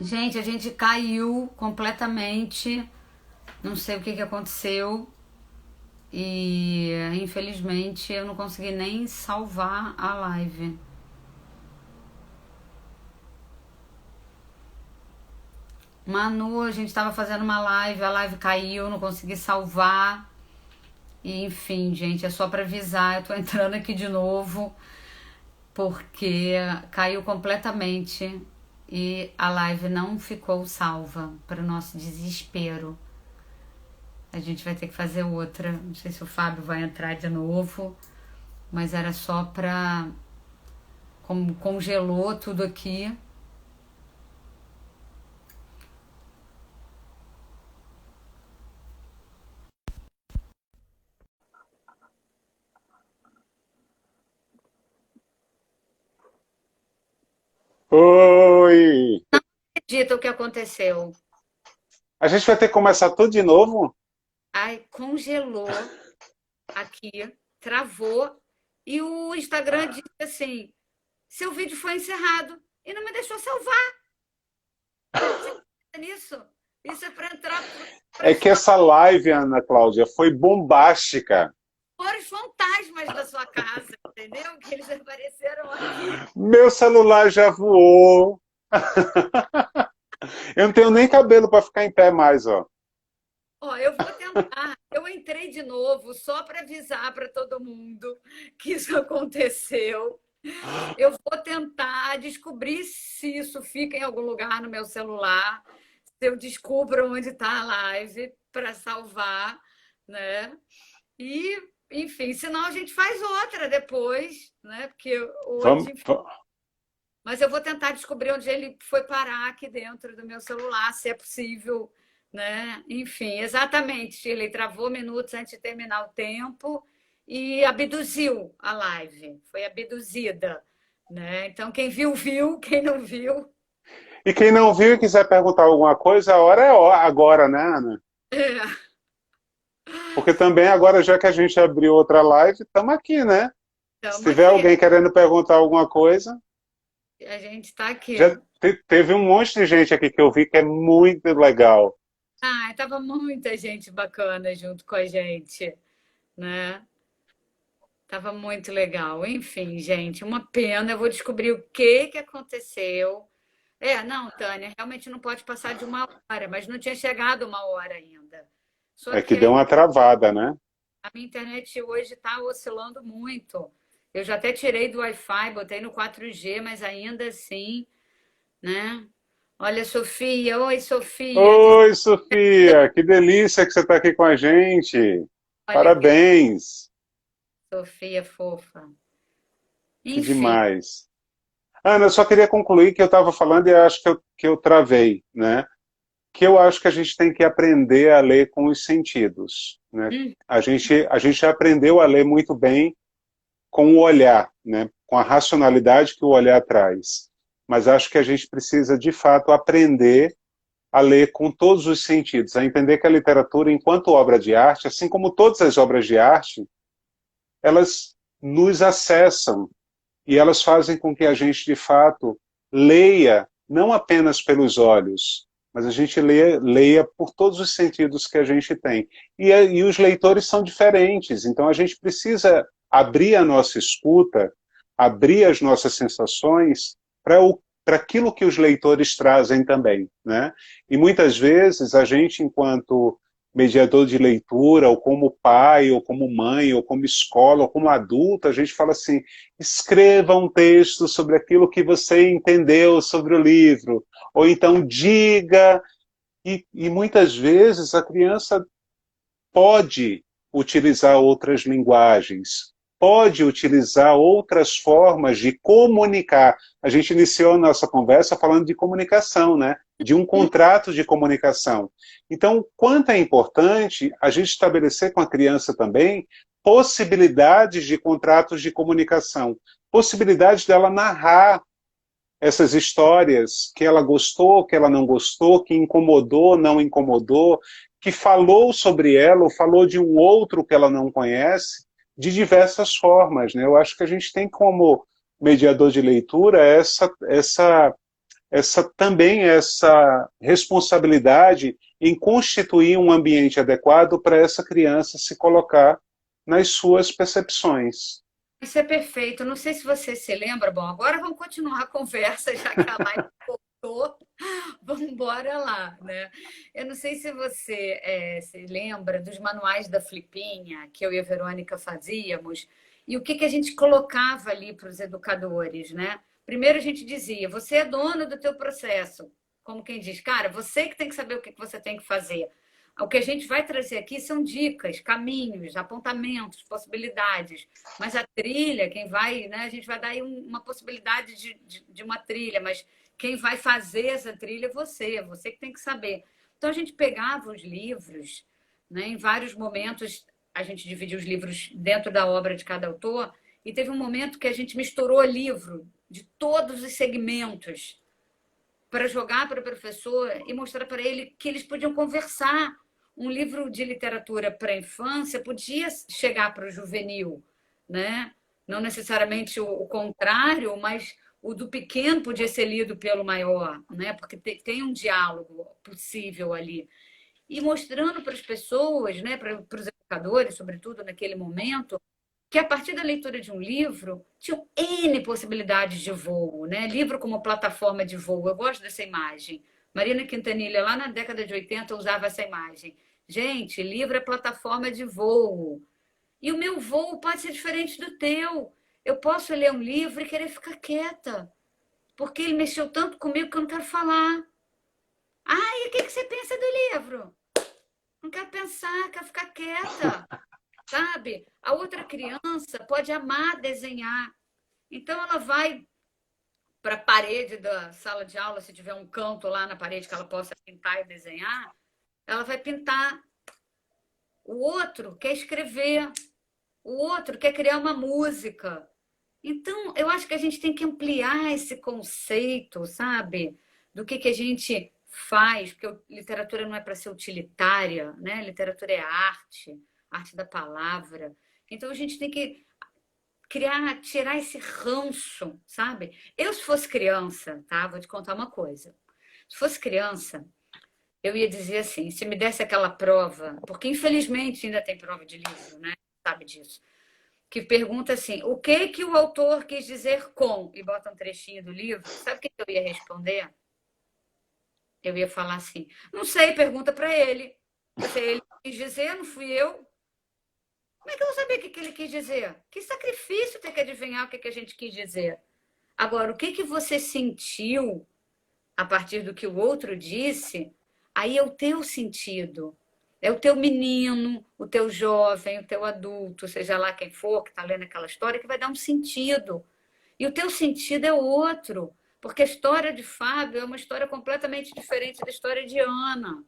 Gente, a gente caiu completamente. Não sei o que que aconteceu. E infelizmente eu não consegui nem salvar a live. Manu, a gente tava fazendo uma live, a live caiu, não consegui salvar. E enfim, gente, é só pra avisar. Eu tô entrando aqui de novo porque caiu completamente e a live não ficou salva, para o nosso desespero. A gente vai ter que fazer outra. Não sei se o Fábio vai entrar de novo, mas era só pra. Como congelou tudo aqui. Oi! Acredita o que aconteceu? A gente vai ter que começar tudo de novo? Aí congelou aqui, travou e o Instagram disse assim: seu vídeo foi encerrado e não me deixou salvar. Você acredita nisso? Isso é para entrar para É os que essa live, Ana Cláudia, foi bombástica. fora fantasmas da sua casa, entendeu? Que eles apareceram aqui. Meu celular já voou. Eu não tenho nem cabelo para ficar em pé mais, ó. Ó, eu vou tentar. Eu entrei de novo só para avisar para todo mundo que isso aconteceu. Eu vou tentar descobrir se isso fica em algum lugar no meu celular, se eu descubro onde está a live para salvar, né? E, enfim, senão a gente faz outra depois, né? Porque Vamos, hoje, mas eu vou tentar descobrir onde ele foi parar aqui dentro do meu celular, se é possível, né? Enfim, exatamente, ele travou minutos antes de terminar o tempo e abduziu a live, foi abduzida, né? Então, quem viu, viu, quem não viu. e quem não viu e quiser perguntar alguma coisa, a hora é agora, né, Ana? É, Porque também agora, já que a gente abriu outra live, estamos aqui, né? Se estamos tiver aqui, alguém querendo perguntar alguma coisa, a gente está aqui. já teve um monte de gente aqui que eu vi que é muito legal. Ah, estava muita gente bacana junto com a gente, né? Tava muito legal. Enfim, gente, uma pena. Eu vou descobrir o que que aconteceu. É, não, Tânia, realmente não pode passar de uma hora, mas não tinha chegado uma hora ainda. Só É que que deu uma travada, né? a minha internet hoje está oscilando muito. Eu já até tirei do Wi-Fi, botei no 4G, mas ainda assim, né? Olha, Sofia, oi, Sofia. Oi, Sofia, que delícia que você está aqui com a gente. Olha que Parabéns, Sofia fofa. que Enfim, demais. Ana, eu só queria concluir que eu estava falando e acho que eu travei, né? Que eu acho que a gente tem que aprender a ler com os sentidos, né? hum, A gente já aprendeu a ler muito bem com o olhar, né? Com a racionalidade que o olhar traz. Mas acho que a gente precisa, de fato, aprender a ler com todos os sentidos, a entender que a literatura, enquanto obra de arte, assim como todas as obras de arte, elas nos acessam e elas fazem com que a gente, de fato, leia não apenas pelos olhos, mas a gente leia por todos os sentidos que a gente tem. E os leitores são diferentes, então a gente precisa abrir a nossa escuta, abrir as nossas sensações para aquilo que os leitores trazem também, né? E muitas vezes a gente, enquanto mediador de leitura, ou como pai, ou como mãe, ou como escola, ou como adulto, a gente fala assim: escreva um texto sobre aquilo que você entendeu sobre o livro, ou então diga, e muitas vezes a criança pode utilizar outras linguagens, pode utilizar outras formas de comunicar. A gente iniciou a nossa conversa falando de comunicação, né? De um hum, contrato de comunicação. Então, quanto é importante a gente estabelecer com a criança também possibilidades de contratos de comunicação, possibilidade dela narrar essas histórias que ela gostou, que ela não gostou, que incomodou, não incomodou, que falou sobre ela ou falou de um outro que ela não conhece, de diversas formas, né? Eu acho que a gente tem como mediador de leitura também essa responsabilidade em constituir um ambiente adequado para essa criança se colocar nas suas percepções. Isso é perfeito. Não sei se você se lembra. Bom, agora vamos continuar a conversa, já que a live voltou. Vamos embora lá, né? Eu não sei se você se lembra dos manuais da Flipinha que eu e a Verônica fazíamos e o que que a gente colocava ali para os educadores, né? Primeiro a gente dizia, você é dono do teu processo. Como quem diz, cara, você que tem que saber o que que você tem que fazer. O que a gente vai trazer aqui são dicas, caminhos, apontamentos, possibilidades. Mas a trilha, quem vai, né? A gente vai dar aí uma possibilidade de uma trilha, mas quem vai fazer essa trilha é você que tem que saber. Então a gente pegava os livros, né? Em vários momentos a gente dividia os livros dentro da obra de cada autor, e teve um momento que a gente misturou livro de todos os segmentos para jogar para o professor e mostrar para ele que eles podiam conversar. Um livro de literatura para a infância podia chegar para o juvenil, né? Não necessariamente o contrário, mas o do pequeno podia ser lido pelo maior, né? Porque tem um diálogo possível ali. E mostrando para as pessoas, né, para os educadores, sobretudo naquele momento, que a partir da leitura de um livro tinham N possibilidades de voo, né? Livro como plataforma de voo. Eu gosto dessa imagem. Marina Quintanilha, lá na década de 80, usava essa imagem. Gente, livro é plataforma de voo. E o meu voo pode ser diferente do teu. Eu posso ler um livro e querer ficar quieta, porque ele mexeu tanto comigo que eu não quero falar. Ah, e o que você pensa do livro? Não quero pensar, quero ficar quieta. Sabe? A outra criança pode amar desenhar. Então, ela vai para a parede da sala de aula, se tiver um canto lá na parede que ela possa pintar e desenhar, ela vai pintar. O outro quer escrever. O outro quer criar uma música. Então, eu acho que a gente tem que ampliar esse conceito, sabe? Do que a gente faz, porque literatura não é para ser utilitária, né? Literatura é arte, arte da palavra. Então, a gente tem que criar, tirar esse ranço, sabe? Eu, se fosse criança, tá? Vou te contar uma coisa. Se fosse criança, eu ia dizer assim, se me desse aquela prova, porque infelizmente ainda tem prova de livro, né? Sabe disso. Que pergunta assim, o que que o autor quis dizer com, e bota um trechinho do livro, sabe o que eu ia responder? Eu ia falar assim, não sei, pergunta para ele. Se ele quis dizer, não fui eu. Como é que eu vou saber o que que ele quis dizer? Que sacrifício ter que adivinhar o que que a gente quis dizer. Agora, o que que você sentiu a partir do que o outro disse, aí é o teu sentido. É o teu menino, o teu jovem, o teu adulto, seja lá quem for que está lendo aquela história, que vai dar um sentido. E o teu sentido é outro, porque a história de Fábio é uma história completamente diferente da história de Ana,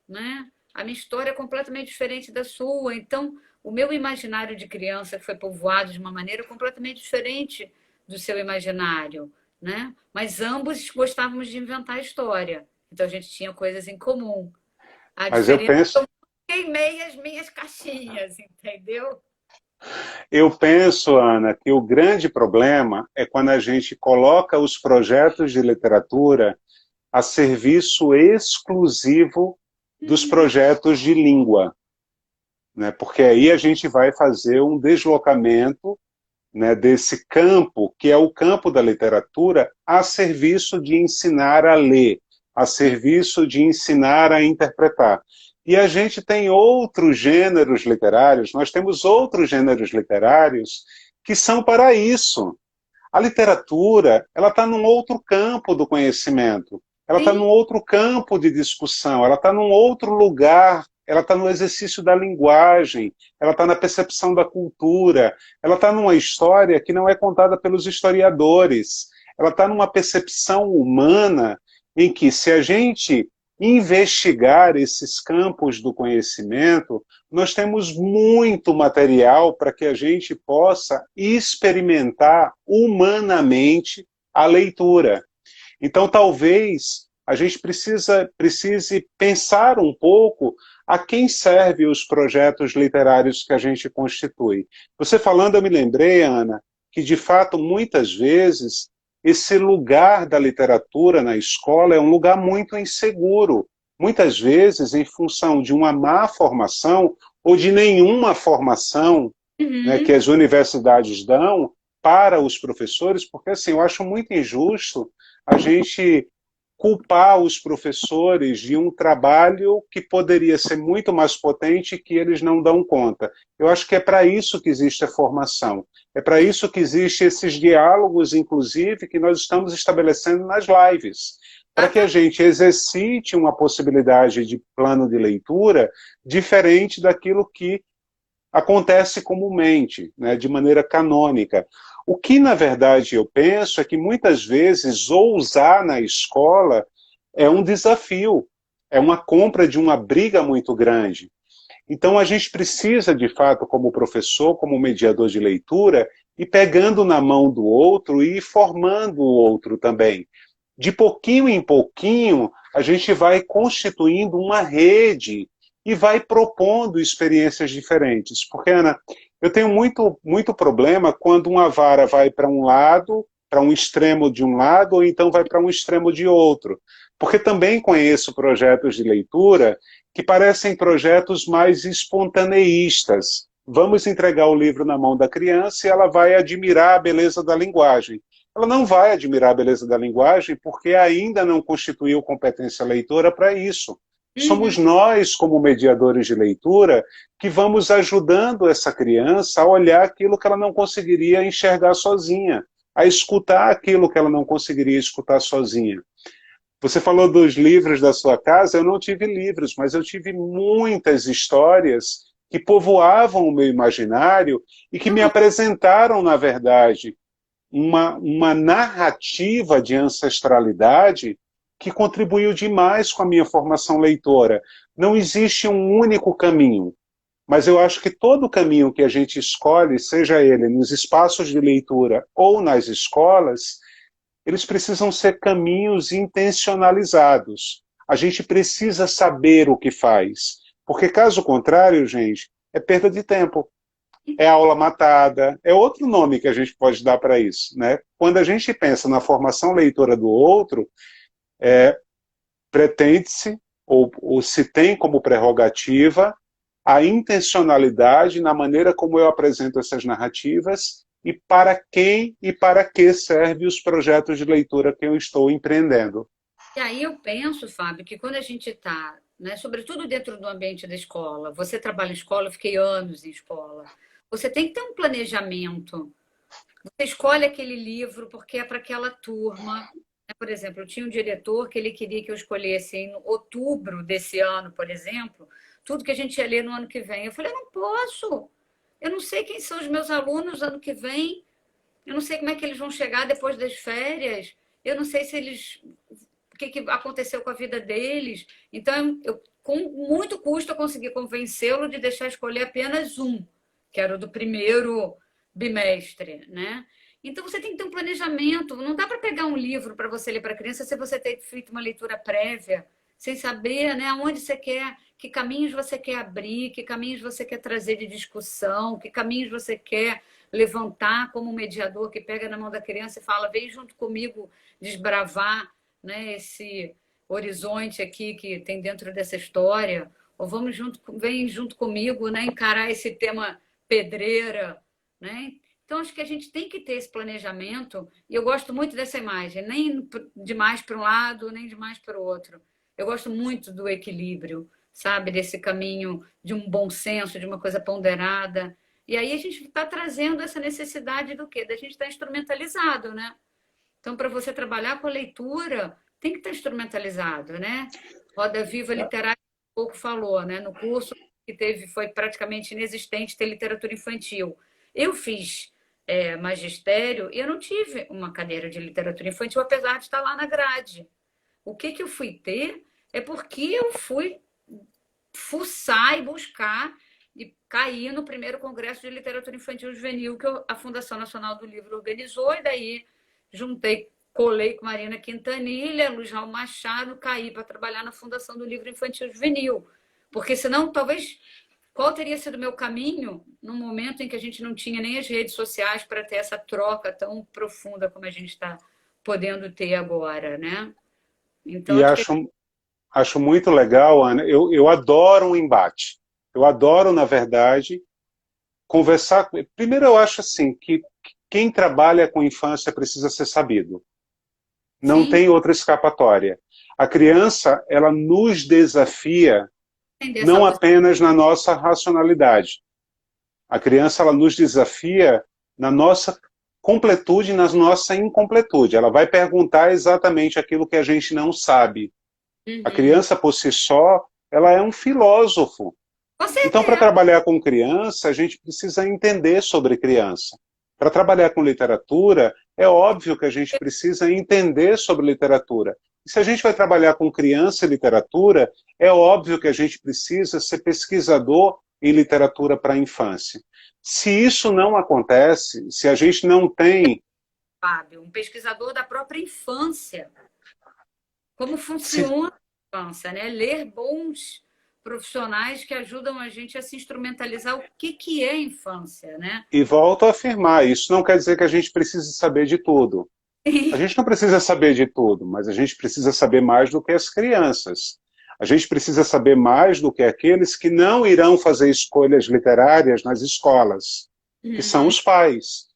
né? A minha história é completamente diferente da sua. Então, o meu imaginário de criança foi povoado de uma maneira completamente diferente do seu imaginário, né? Mas ambos gostávamos de inventar história. Então, a gente tinha coisas em comum. A Mas eu diferença é que penso, eu queimei as minhas caixinhas, entendeu? eu penso, Ana, que o grande problema é quando a gente coloca os projetos de literatura a serviço exclusivo dos projetos de língua, né? Porque aí a gente vai fazer um deslocamento, né, desse campo, que é o campo da literatura, a serviço de ensinar a ler, a serviço de ensinar a interpretar. E a gente tem outros gêneros literários, nós temos outros gêneros literários que são para isso. A literatura, ela está num outro campo do conhecimento, ela está num Sim, outro campo de discussão, ela está num outro lugar, ela está no exercício da linguagem, ela está na percepção da cultura, ela está numa história que não é contada pelos historiadores, ela está numa percepção humana em que, se a gente investigar esses campos do conhecimento, nós temos muito material para que a gente possa experimentar humanamente a leitura. Então, talvez a gente precise pensar um pouco a quem servem os projetos literários que a gente constitui. Você falando, eu me lembrei, Ana, que de fato, muitas vezes, esse lugar da literatura na escola é um lugar muito inseguro, muitas vezes em função de uma má formação ou de nenhuma formação, né, que Uhum. as universidades dão para os professores, porque assim, eu acho muito injusto a gente culpar os professores de um trabalho que poderia ser muito mais potente e que eles não dão conta. Eu acho que é para isso que existe a formação. É para isso que existem esses diálogos, inclusive, que nós estamos estabelecendo nas lives, para que a Exatamente. gente exercite uma possibilidade de plano de leitura diferente daquilo que acontece comumente, né, de maneira canônica. O que, na verdade, eu penso é que muitas vezes ousar na escola é um desafio, é uma compra de uma briga muito grande. Então, a gente precisa, de fato, como professor, como mediador de leitura, ir pegando na mão do outro e ir formando o outro também. De pouquinho em pouquinho, a gente vai constituindo uma rede e vai propondo experiências diferentes. Porque, Ana, eu tenho muito problema quando uma vara vai para um lado, para um extremo de um lado, ou então vai para um extremo de outro. Porque também conheço projetos de leitura que parecem projetos mais espontaneístas. Vamos entregar o livro na mão da criança e ela vai admirar a beleza da linguagem. Ela não vai admirar a beleza da linguagem porque ainda não constituiu competência leitora para isso. Somos Uhum. nós, como mediadores de leitura, que vamos ajudando essa criança a olhar aquilo que ela não conseguiria enxergar sozinha, a escutar aquilo que ela não conseguiria escutar sozinha. Você falou dos livros da sua casa, eu não tive livros, mas eu tive muitas histórias que povoavam o meu imaginário e que me Uhum. apresentaram, na verdade, uma narrativa de ancestralidade que contribuiu demais com a minha formação leitora. Não existe um único caminho, mas eu acho que todo caminho que a gente escolhe, seja ele nos espaços de leitura ou nas escolas, eles precisam ser caminhos intencionalizados. A gente precisa saber o que faz, porque caso contrário, gente, é perda de tempo, é aula matada, é outro nome que a gente pode dar para isso, né? Quando a gente pensa na formação leitora do outro, pretende-se ou se tem como prerrogativa a intencionalidade na maneira como eu apresento essas narrativas e para quem e para que servem os projetos de leitura que eu estou empreendendo. E aí eu penso, Fábio, que quando a gente está, né, sobretudo dentro do ambiente da escola, você trabalha em escola, eu fiquei anos em escola, você tem que ter um planejamento. Você escolhe aquele livro porque é para aquela turma. Né? Por exemplo, eu tinha um diretor que ele queria que eu escolhesse em outubro desse ano, por exemplo, tudo que a gente ia ler no ano que vem. Eu falei, eu não posso. Eu não sei quem são os meus alunos ano que vem. Eu não sei como é que eles vão chegar depois das férias. Eu não sei se eles o que aconteceu com a vida deles. Então, eu, com muito custo, eu consegui convencê-lo de deixar escolher apenas um, que era o do primeiro bimestre, né? Então, você tem que ter um planejamento. Não dá para pegar um livro para você ler para a criança se você ter feito uma leitura prévia, sem saber, né, aonde você quer, que caminhos você quer abrir, que caminhos você quer trazer de discussão, que caminhos você quer levantar como mediador que pega na mão da criança e fala: vem junto comigo desbravar, né, esse horizonte aqui que tem dentro dessa história, ou vamos junto, vem junto comigo, né, encarar esse tema pedreira, né? Então acho que a gente tem que ter esse planejamento e eu gosto muito dessa imagem, nem demais para um lado, nem demais para o outro. Eu gosto muito do equilíbrio, sabe, desse caminho de um bom senso, de uma coisa ponderada. E aí a gente está trazendo essa necessidade do quê? Da gente estar instrumentalizado, né? Então, para você trabalhar com a leitura, tem que estar instrumentalizado, né? Roda Viva Literária, pouco falou, né? No curso que teve, foi praticamente inexistente ter literatura infantil. Eu fiz magistério e eu não tive uma cadeira de literatura infantil, apesar de estar lá na grade. O que eu fui ter é porque eu fui fuçar e buscar e cair no primeiro Congresso de Literatura Infantil e Juvenil que a Fundação Nacional do Livro organizou, e daí juntei, colei com Marina Quintanilha, Luiz Raul Machado, caí para trabalhar na Fundação do Livro Infantil e Juvenil. Porque senão, talvez, qual teria sido o meu caminho num momento em que a gente não tinha nem as redes sociais para ter essa troca tão profunda como a gente está podendo ter agora, né? Então, E acho que acho muito legal, Ana. Eu adoro um embate. Eu adoro, na verdade, conversar. Primeiro, eu acho assim que quem trabalha com infância precisa ser sabido. Não sim, tem outra escapatória. A criança, ela nos desafia entender essa não possibilidade. apenas na nossa racionalidade. A criança, ela nos desafia na nossa completude e na nossa incompletude. Ela vai perguntar exatamente aquilo que a gente não sabe. A Uhum. criança, por si só, ela é um filósofo. Com Então, para certeza. trabalhar com criança, a gente precisa entender sobre criança. Para trabalhar com literatura, é óbvio que a gente precisa entender sobre literatura. E se a gente vai trabalhar com criança e literatura, é óbvio que a gente precisa ser pesquisador em literatura para a infância. Se isso não acontece, se a gente não tem. Fábio, um pesquisador da própria infância. Como Se, funciona a infância, né? Ler bons profissionais que ajudam a gente a se instrumentalizar o que é infância, né? e volto a afirmar, isso não quer dizer que a gente precise saber de tudo. A gente não precisa saber de tudo, mas a gente precisa saber mais do que as crianças. A gente precisa saber mais do que aqueles que não irão fazer escolhas literárias nas escolas, que são Uhum. os pais.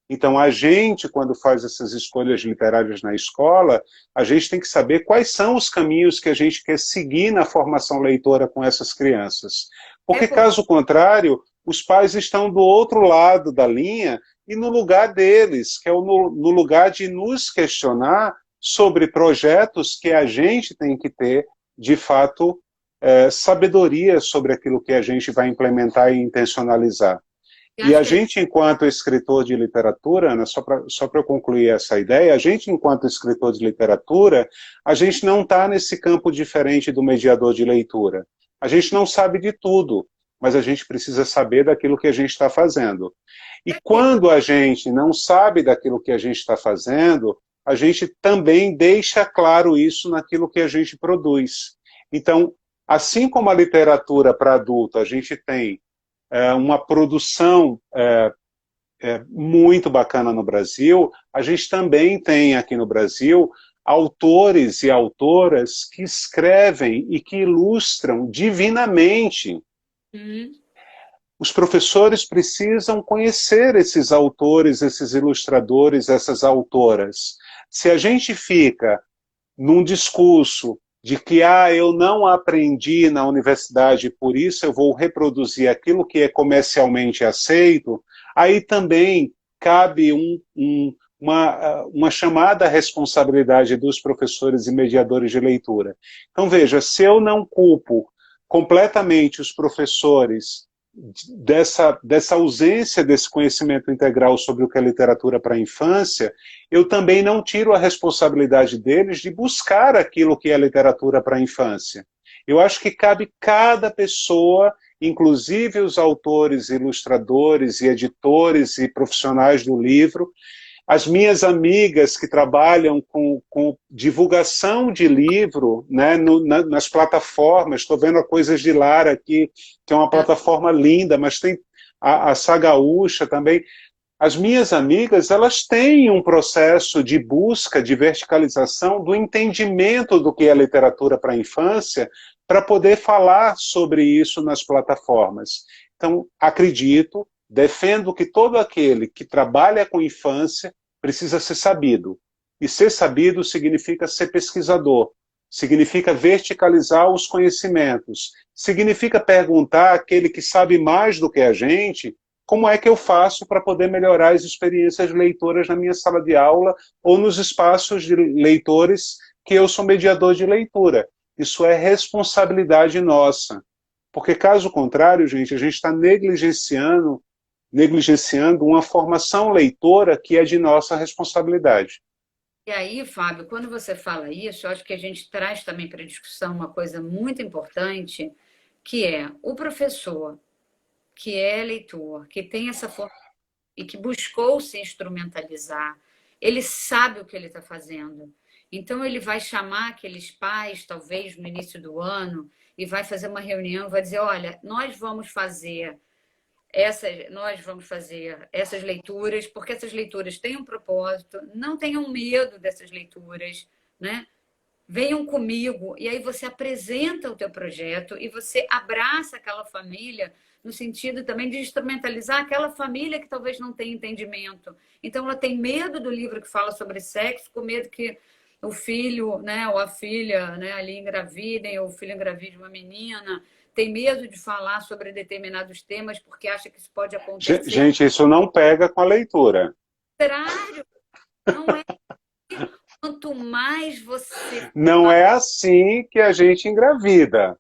Então, a gente, quando faz essas escolhas literárias na escola, a gente tem que saber quais são os caminhos que a gente quer seguir na formação leitora com essas crianças. É Porque, porque caso contrário, os pais estão do outro lado da linha e no lugar deles, que é no lugar de nos questionar sobre projetos que a gente tem que ter, de fato, sabedoria sobre aquilo que a gente vai implementar e intencionalizar. eu E acho a que é gente, enquanto escritor de literatura, Ana, só para eu concluir essa ideia, a gente, enquanto escritor de literatura, a gente não está nesse campo diferente do mediador de leitura. A gente não sabe de tudo, mas a gente precisa saber daquilo que a gente está fazendo. E quando a gente não sabe daquilo que a gente está fazendo, a gente também deixa claro isso naquilo que a gente produz. Então, assim como a literatura para adulto, a gente tem uma produção muito bacana no Brasil, a gente também tem aqui no Brasil autores e autoras que escrevem e que ilustram divinamente. Uhum. Os professores precisam conhecer esses autores, esses ilustradores, essas autoras. Se a gente fica num discurso de que eu não aprendi na universidade, por isso eu vou reproduzir aquilo que é comercialmente aceito, aí também cabe uma chamada responsabilidade dos professores e mediadores de leitura. Então, veja, se eu não culpo completamente os professores dessa ausência desse conhecimento integral sobre o que é literatura para a infância, eu também não tiro a responsabilidade deles de buscar aquilo que é literatura para a infância. Eu acho que cabe cada pessoa, inclusive os autores, ilustradores e editores e profissionais do livro, as minhas amigas que trabalham com divulgação de livro, né, nas plataformas, estou vendo a Coisas de Lara aqui, que é uma plataforma linda, mas tem a Sagaúcha também. As minhas amigas, elas têm um processo de busca, de verticalização do entendimento do que é literatura para a infância, para poder falar sobre isso nas plataformas. Então, acredito, defendo que todo aquele que trabalha com infância precisa ser sabido. E ser sabido significa ser pesquisador, significa verticalizar os conhecimentos, significa perguntar àquele que sabe mais do que a gente como é que eu faço para poder melhorar as experiências leitoras na minha sala de aula ou nos espaços de leitores que eu sou mediador de leitura. Isso é responsabilidade nossa. Porque, caso contrário, gente, a gente está negligenciando uma formação leitora que é de nossa responsabilidade. E aí, Fábio, quando você fala isso, eu acho que a gente traz também para a discussão uma coisa muito importante, que é o professor que é leitor, que tem essa formação e que buscou se instrumentalizar, ele sabe o que ele está fazendo. Então, ele vai chamar aqueles pais, talvez no início do ano, e vai fazer uma reunião, vai dizer: olha, nós vamos fazer nós vamos fazer essas leituras, porque essas leituras têm um propósito, não tenham medo dessas leituras, né? Venham comigo, e aí você apresenta o teu projeto e você abraça aquela família no sentido também de instrumentalizar aquela família que talvez não tenha entendimento. Então ela tem medo do livro que fala sobre sexo, com medo que o filho, né, ou a filha, né, ali engravidem, ou o filho engravide uma menina, tem medo de falar sobre determinados temas porque acha que isso pode acontecer. Gente, isso não pega com a leitura. Contrário, não é. Quanto mais você Não é assim que a gente engravida.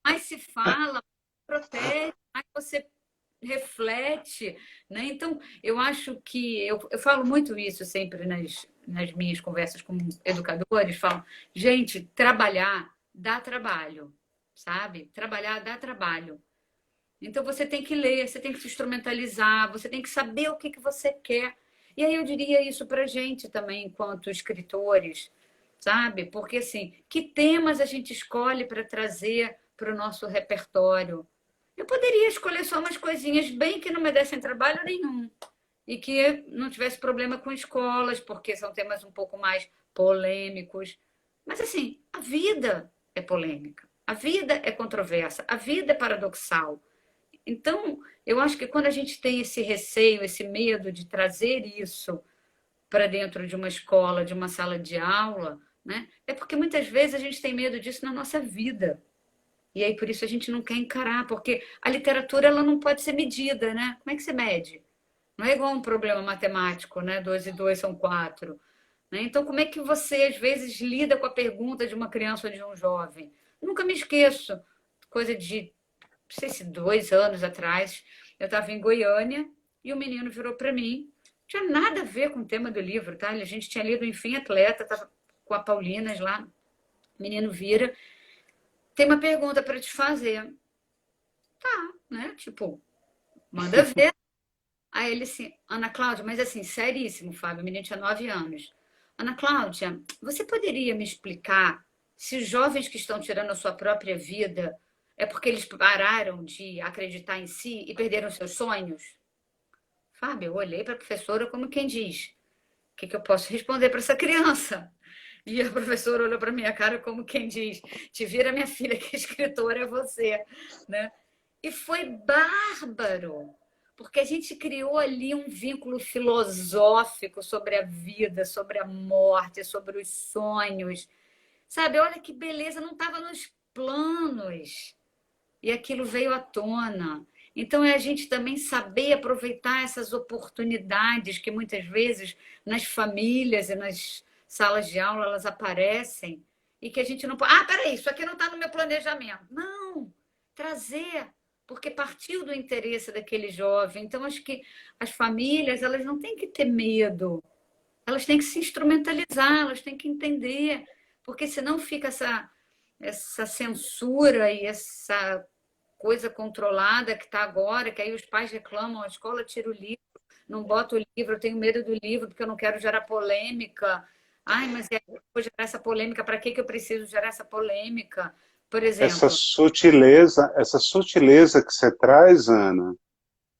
mais se fala, mais protege, mais você reflete, né? Então, eu acho que eu falo muito isso sempre nas minhas conversas com educadores, falo, gente, trabalhar dá trabalho, sabe? Trabalhar dá trabalho. Então você tem que ler, você tem que se instrumentalizar, você tem que saber o que você quer. E aí eu diria isso para a gente também, enquanto escritores, sabe? Porque assim, que temas a gente escolhe para trazer para o nosso repertório? Eu poderia escolher só umas coisinhas bem que não me dessem trabalho nenhum e que não tivesse problema com escolas, porque são temas um pouco mais polêmicos. Mas assim, a vida é polêmica, a vida é controversa, a vida é paradoxal. Então, eu acho que quando a gente tem esse receio, esse medo de trazer isso para dentro de uma escola, de uma sala de aula, né? É porque muitas vezes a gente tem medo disso na nossa vida. E aí por isso a gente não quer encarar, porque a literatura ela não pode ser medida, né? Como é que você mede? Não é igual um problema matemático, né? 2 e 2 são 4. Né? Então, como é que você, às vezes, lida com a pergunta de uma criança ou de um jovem? Nunca me esqueço, coisa de, não sei se 2 anos atrás, eu estava em Goiânia e o menino virou para mim. Não tinha nada a ver com o tema do livro, tá? A gente tinha lido Enfim Atleta, estava com a Paulinas lá. O menino vira. Tem uma pergunta para te fazer. Tá, né? Tipo, manda ver. Aí ele assim, Ana Cláudia, mas assim, seríssimo, Fábio, o menino tinha 9 anos. Ana Cláudia, você poderia me explicar se os jovens que estão tirando a sua própria vida é porque eles pararam de acreditar em si e perderam seus sonhos? Fábio, eu olhei para a professora como quem diz, o que eu posso responder para essa criança? E a professora olhou para minha cara como quem diz, te vira minha filha, que escritora é você, né? E foi bárbaro, porque a gente criou ali um vínculo filosófico sobre a vida, sobre a morte, sobre os sonhos. Sabe, olha que beleza, não estava nos planos. E aquilo veio à tona. Então, é a gente também saber aproveitar essas oportunidades que muitas vezes nas famílias e nas salas de aula elas aparecem e que a gente não pode. Ah, peraí, isso aqui não está no meu planejamento. Não, trazer, porque partiu do interesse daquele jovem. Então, acho que as famílias elas não têm que ter medo, elas têm que se instrumentalizar, elas têm que entender, porque senão fica essa censura e essa coisa controlada que está agora, que aí os pais reclamam, a escola tira o livro, não bota o livro, eu tenho medo do livro porque eu não quero gerar polêmica. Ai, mas eu vou gerar essa polêmica, para que eu preciso gerar essa polêmica? Por exemplo. Essa sutileza que você traz, Ana,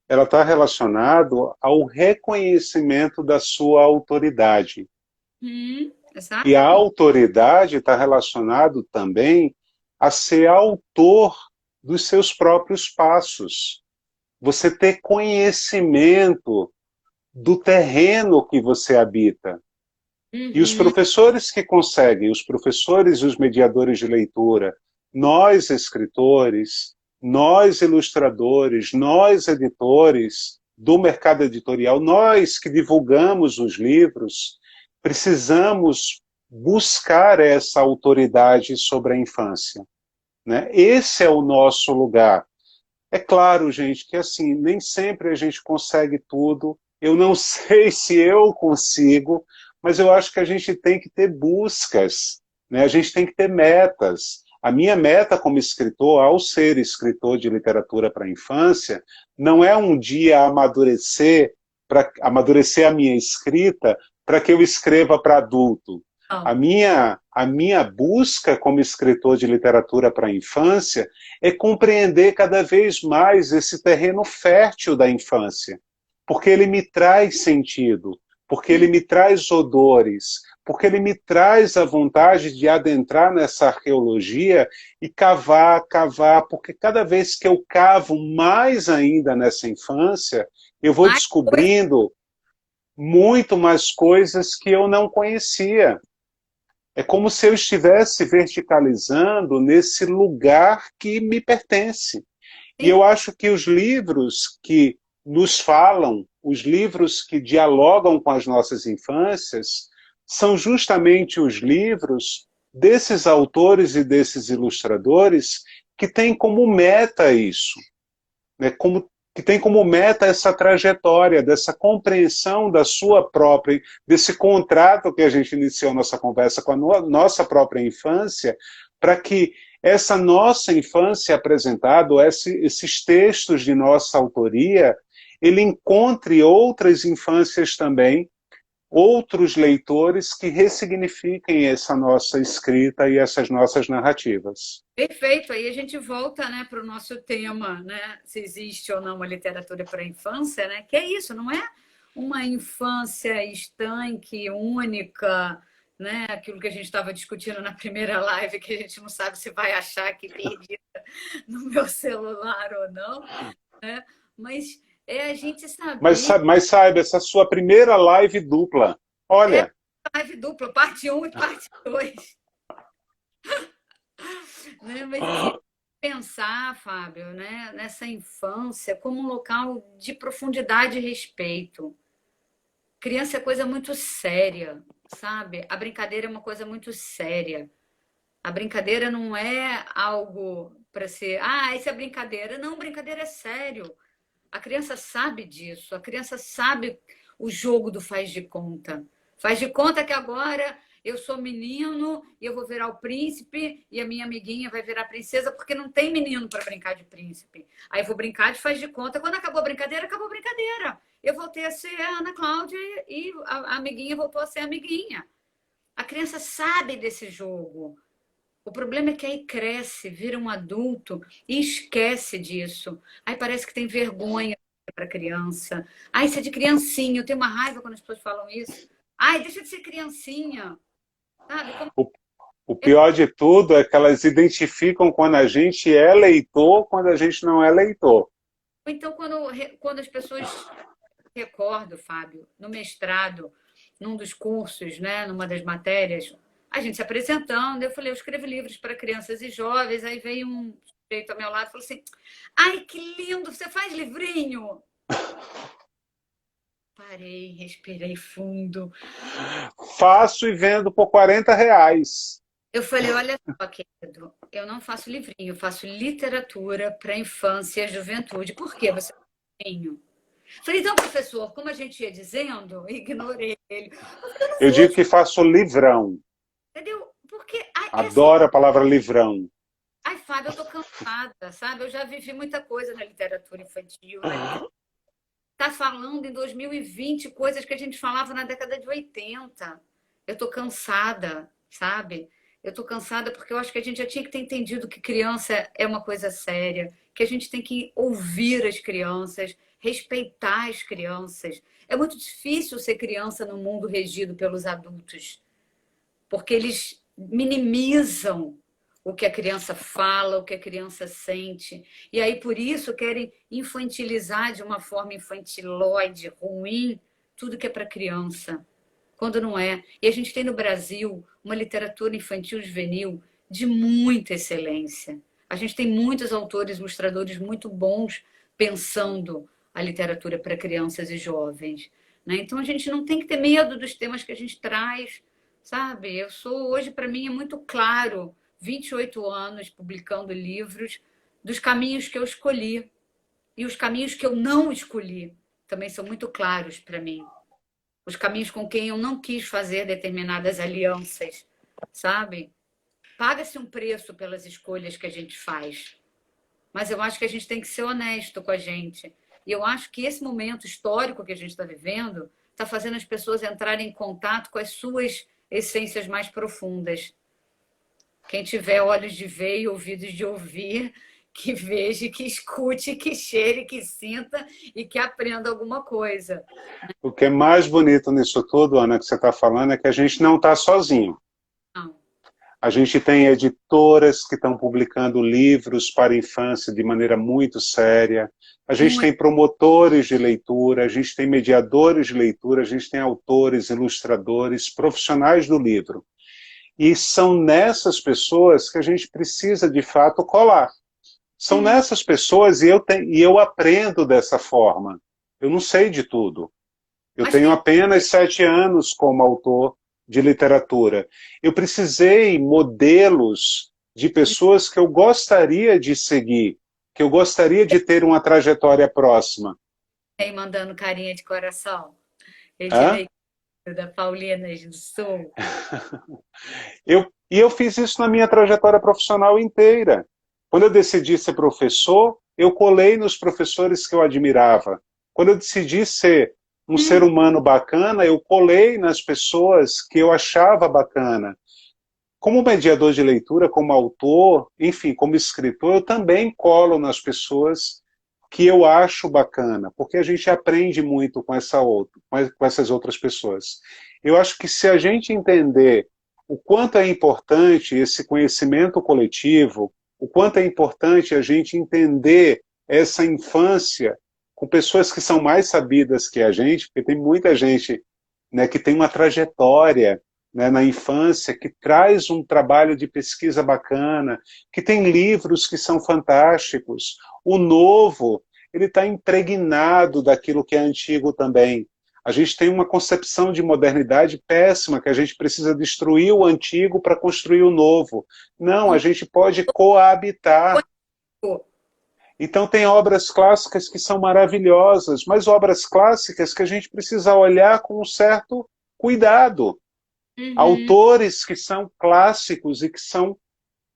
ela está relacionada ao reconhecimento da sua autoridade. E a Exatamente. autoridade está relacionado também a ser autor dos seus próprios passos. Você ter conhecimento do terreno que você habita. E os professores que conseguem, os professores e os mediadores de leitura, nós escritores, nós ilustradores, nós editores do mercado editorial, nós que divulgamos os livros, precisamos buscar essa autoridade sobre a infância. Né? Esse é o nosso lugar. É claro, gente, que assim, nem sempre a gente consegue tudo. Eu não sei se eu consigo, mas eu acho que a gente tem que ter buscas, né? A gente tem que ter metas. A minha meta como escritor, ao ser escritor de literatura para a infância, não é um dia amadurecer a minha escrita para que eu escreva para adulto. A Não. minha busca como escritor de literatura para a infância é compreender cada vez mais esse terreno fértil da infância, porque ele me traz sentido, porque ele me traz odores, porque ele me traz a vontade de adentrar nessa arqueologia e cavar, cavar, porque cada vez que eu cavo mais ainda nessa infância, eu vou Mais coisa. descobrindo muito mais coisas que eu não conhecia. É como se eu estivesse verticalizando nesse lugar que me pertence. E Sim, eu acho que os livros que nos falam, os livros que dialogam com as nossas infâncias, são justamente os livros desses autores e desses ilustradores que têm como meta isso, né? Que tem como meta essa trajetória, dessa compreensão da sua própria, desse contrato que a gente iniciou nossa conversa com a nossa própria infância, para que essa nossa infância apresentada, esses textos de nossa autoria, ele encontre outras infâncias também, outros leitores que ressignifiquem essa nossa escrita e essas nossas narrativas. perfeito. Aí a gente volta, né, para o nosso tema, né, se existe ou não uma literatura para a infância, né? Que é isso, não é uma infância estanque, única, né? Aquilo que a gente estava discutindo na primeira live, que a gente não sabe se vai achar aqui perdida no meu celular ou não, né? Mas é a gente saber. Mas saiba, essa sua primeira live dupla, É olha, live dupla, parte um e parte 2, né? Mas assim, pensar, Fábio, né, nessa infância como um local de profundidade e respeito. Criança é coisa muito séria, sabe? A brincadeira é uma coisa muito séria. A brincadeira não é algo para ser, isso é brincadeira. Não, brincadeira é sério. A criança sabe disso, a criança sabe o jogo do faz de conta. Faz de conta que agora eu sou menino e eu vou virar o príncipe e a minha amiguinha vai virar princesa, porque não tem menino para brincar de príncipe. Aí eu vou brincar de faz de conta. Quando acabou a brincadeira, acabou a brincadeira. Eu voltei a ser a Ana Cláudia e a amiguinha voltou a ser a amiguinha. A criança sabe desse jogo. O problema é que aí cresce, vira um adulto e esquece disso. Aí parece que tem vergonha para criança. Isso é de criancinha. Eu tenho uma raiva quando as pessoas falam isso. Deixa de ser criancinha. Sabe? Como... o, o pior de tudo é que elas identificam quando a gente é leitor, quando a gente não é leitor. Então, quando as pessoas recordo, Fábio, no mestrado, num dos cursos, né, numa das matérias, a gente se apresentando, eu falei, eu escrevo livros para crianças e jovens, aí veio um sujeito ao meu lado e falou assim, ai, que lindo, você faz livrinho? Parei, respirei fundo. Faço e vendo por R$ 40. Eu falei, olha só, querido, eu não faço livrinho, eu faço literatura para infância e juventude. Por que você faz livrinho? Falei, então, professor, como a gente ia dizendo, ignorei ele. Eu não Eu vou, digo que faço livrão. entendeu? Porque essa Adoro a palavra livrão. Fábio, eu tô cansada, sabe? Eu já vivi muita coisa na literatura infantil, na literatura. Tá falando em 2020 coisas que a gente falava na década de 80. Eu tô cansada, sabe? Eu tô cansada porque eu acho que a gente já tinha que ter entendido que criança é uma coisa séria, que a gente tem que ouvir as crianças, respeitar as crianças. É muito difícil ser criança no mundo regido pelos adultos, porque eles minimizam o que a criança fala, o que a criança sente. E aí, por isso, querem infantilizar de uma forma infantilóide, ruim, tudo que é para criança, quando não é. E a gente tem no Brasil uma literatura infantil e juvenil de muita excelência. A gente tem muitos autores, ilustradores muito bons pensando a literatura para crianças e jovens. Né? Então, a gente não tem que ter medo dos temas que a gente traz, sabe? Eu sou, hoje, para mim, é muito claro 28 anos publicando livros, dos caminhos que eu escolhi. E os caminhos que eu não escolhi também são muito claros para mim. Os caminhos com quem eu não quis fazer determinadas alianças, sabe? Paga-se um preço pelas escolhas que a gente faz. Mas eu acho que a gente tem que ser honesto com a gente. E eu acho que esse momento histórico que a gente está vivendo está fazendo as pessoas entrarem em contato com as suas essências mais profundas. Quem tiver olhos de ver e ouvidos de ouvir, que veja, que escute, que cheire, que sinta e que aprenda alguma coisa. O que é mais bonito nisso tudo, Ana, que você está falando, é que a gente não está sozinho. Não. A gente tem editoras que estão publicando livros para a infância de maneira muito séria. A gente Muito. tem promotores de leitura, a gente tem mediadores de leitura, a gente tem autores, ilustradores, profissionais do livro. E são nessas pessoas que a gente precisa, de fato, colar. São nessas pessoas e eu aprendo dessa forma. Eu não sei de tudo. Eu Mas tenho tem apenas 7 anos como autor de literatura. Eu precisei modelos de pessoas que eu gostaria de seguir, que eu gostaria de ter uma trajetória próxima. aí mandando carinha de coração. Hã? Ednei da Paulinas do Sul. E eu fiz isso na minha trajetória profissional inteira. Quando eu decidi ser professor, eu colei nos professores que eu admirava. Quando eu decidi ser um ser humano bacana, eu colei nas pessoas que eu achava bacana. Como mediador de leitura, como autor, enfim, como escritor, eu também colo nas pessoas que eu acho bacana, porque a gente aprende muito com com essas outras pessoas. Eu acho que se a gente entender o quanto é importante esse conhecimento coletivo, o quanto é importante a gente entender essa infância com pessoas que são mais sabidas que a gente, porque tem muita gente, né, que tem uma trajetória, né, na infância, que traz um trabalho de pesquisa bacana, que tem livros que são fantásticos. O novo, ele está impregnado daquilo que é antigo também. A gente tem uma concepção de modernidade péssima, que a gente precisa destruir o antigo para construir o novo. Não, a gente pode coabitar. Então tem obras clássicas que são maravilhosas, mas obras clássicas que a gente precisa olhar com um certo cuidado. Uhum. Autores que são clássicos e que são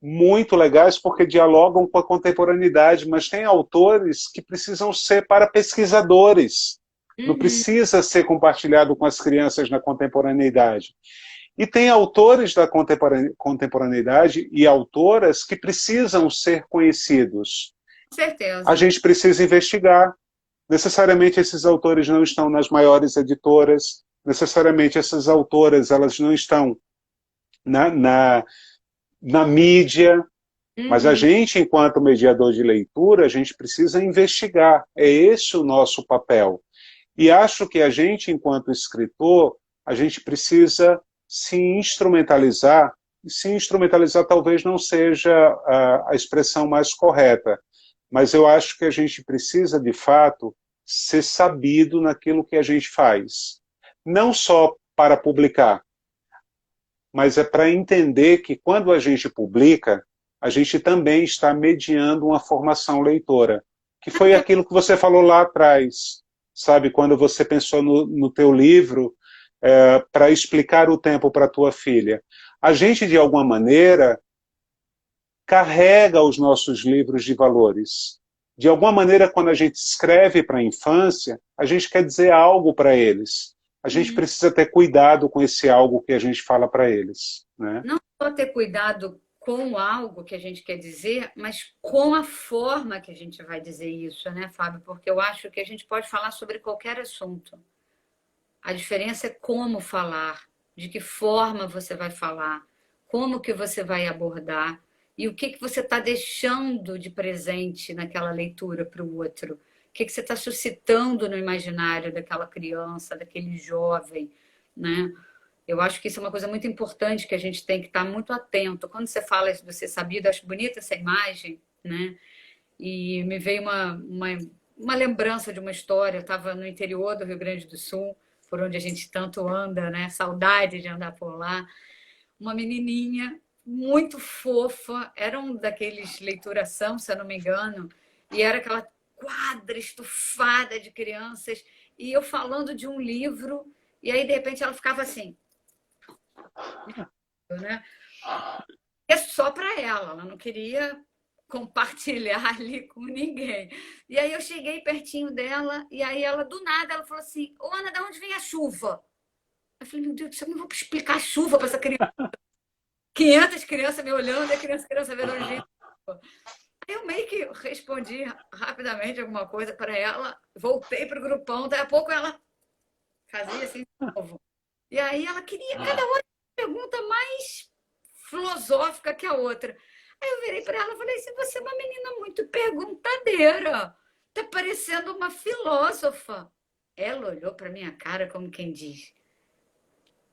muito legais porque dialogam com a contemporaneidade, mas tem autores que precisam ser para pesquisadores. Não Uhum. precisa ser compartilhado com as crianças na contemporaneidade. E tem autores da contemporaneidade e autoras que precisam ser conhecidos. Com A certeza. gente precisa investigar. Necessariamente esses autores não estão nas maiores editoras, necessariamente essas autoras elas não estão na, na, na mídia, mas a Uhum. gente, enquanto mediador de leitura, a gente precisa investigar. É esse o nosso papel. E acho que a gente, enquanto escritor, a gente precisa se instrumentalizar, e se instrumentalizar talvez não seja a expressão mais correta, mas eu acho que a gente precisa, de fato, ser sabido naquilo que a gente faz. Não só para publicar, mas é para entender que quando a gente publica, a gente também está mediando uma formação leitora, que foi aquilo que você falou lá atrás, sabe, quando você pensou no teu livro para explicar o tempo para tua filha. A gente, de alguma maneira, carrega os nossos livros de valores. De alguma maneira, quando a gente escreve para a infância, a gente quer dizer algo para eles. A gente Uhum. precisa ter cuidado com esse algo que a gente fala para eles, né? Não só ter cuidado com algo que a gente quer dizer, mas com a forma que a gente vai dizer isso, né, Fábio? Porque eu acho que a gente pode falar sobre qualquer assunto. A diferença é como falar, de que forma você vai falar, como que você vai abordar e o que que você está deixando de presente naquela leitura para o outro. O que que você está suscitando no imaginário daquela criança, daquele jovem, né? Eu acho que isso é uma coisa muito importante que a gente tem que estar muito atento. Quando você fala isso de ser sabido, eu acho bonita essa imagem, né? E me veio uma lembrança de uma história. Eu estava no interior do Rio Grande do Sul, por onde a gente tanto anda, né? Saudade de andar por lá. Uma menininha muito fofa, era um daqueles leituração, se eu não me engano, e era aquela quadra estufada de crianças, e eu falando de um livro, e aí de repente ela ficava assim, né? É só para ela não queria compartilhar ali com ninguém. E aí eu cheguei pertinho dela, e aí ela, do nada, ela falou assim: Ô, Ana, de onde vem a chuva? Eu falei, meu Deus do céu, não vou explicar chuva para essa criança. 500 crianças me olhando, e a criança vendo o jeito. Eu meio que respondi rapidamente alguma coisa para ela, voltei para o grupão, daí a pouco ela fazia assim de novo. E aí ela queria cada hora pergunta mais filosófica que a outra. Aí eu virei para ela e falei assim: você é uma menina muito perguntadeira, tá parecendo uma filósofa. Ela olhou para minha cara como quem diz: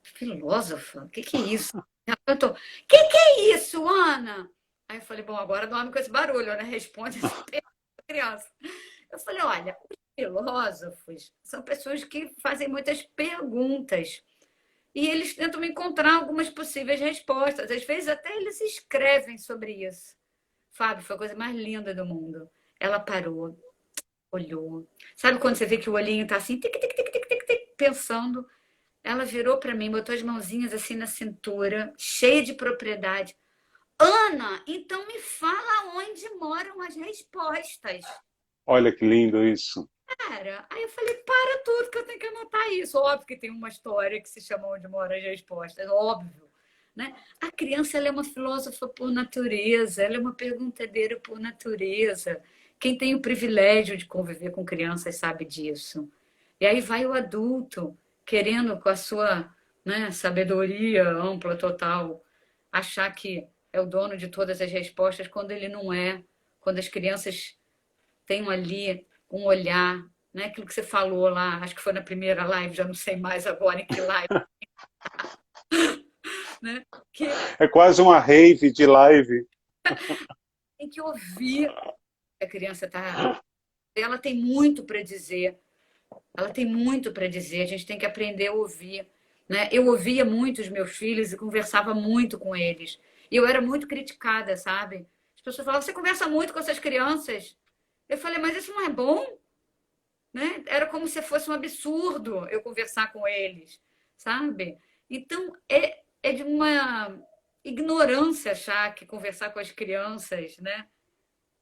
filósofa? O que é isso? Ela perguntou: que é isso, Ana? Aí eu falei: bom, agora dorme com esse barulho, né? Responde essa criança. Eu falei: olha, os filósofos são pessoas que fazem muitas perguntas. E eles tentam encontrar algumas possíveis respostas. Às vezes até eles escrevem sobre isso. Fábio, foi a coisa mais linda do mundo. Ela parou, olhou. Sabe quando você vê que o olhinho tá assim, tic, tic, tic, tic, tic, tic, pensando? Ela virou para mim, botou as mãozinhas assim na cintura, cheia de propriedade. Ana, então me fala onde moram as respostas. Olha que lindo isso. Cara, aí eu falei, para tudo que eu tenho que anotar isso. Óbvio que tem uma história que se chama Onde Moram as Respostas, óbvio. Né? A criança ela é uma filósofa por natureza, ela é uma perguntadeira por natureza. Quem tem o privilégio de conviver com crianças sabe disso. E aí vai o adulto, querendo com a sua, né, sabedoria ampla, total, achar que é o dono de todas as respostas, quando ele não é. Quando as crianças têm ali um olhar, né? Aquilo que você falou lá, acho que foi na primeira live, já não sei mais agora em que live, né? Que É quase uma rave de live. tem que ouvir a criança tá, ela tem muito para dizer, ela tem muito para dizer, a gente tem que aprender a ouvir, né? Eu ouvia muito os meus filhos e conversava muito com eles. E eu era muito criticada, sabe? As pessoas falavam, você conversa muito com essas crianças. Eu falei, mas isso não é bom? Né? Era como se fosse um absurdo eu conversar com eles, sabe? Então, é de uma ignorância achar que conversar com as crianças, né,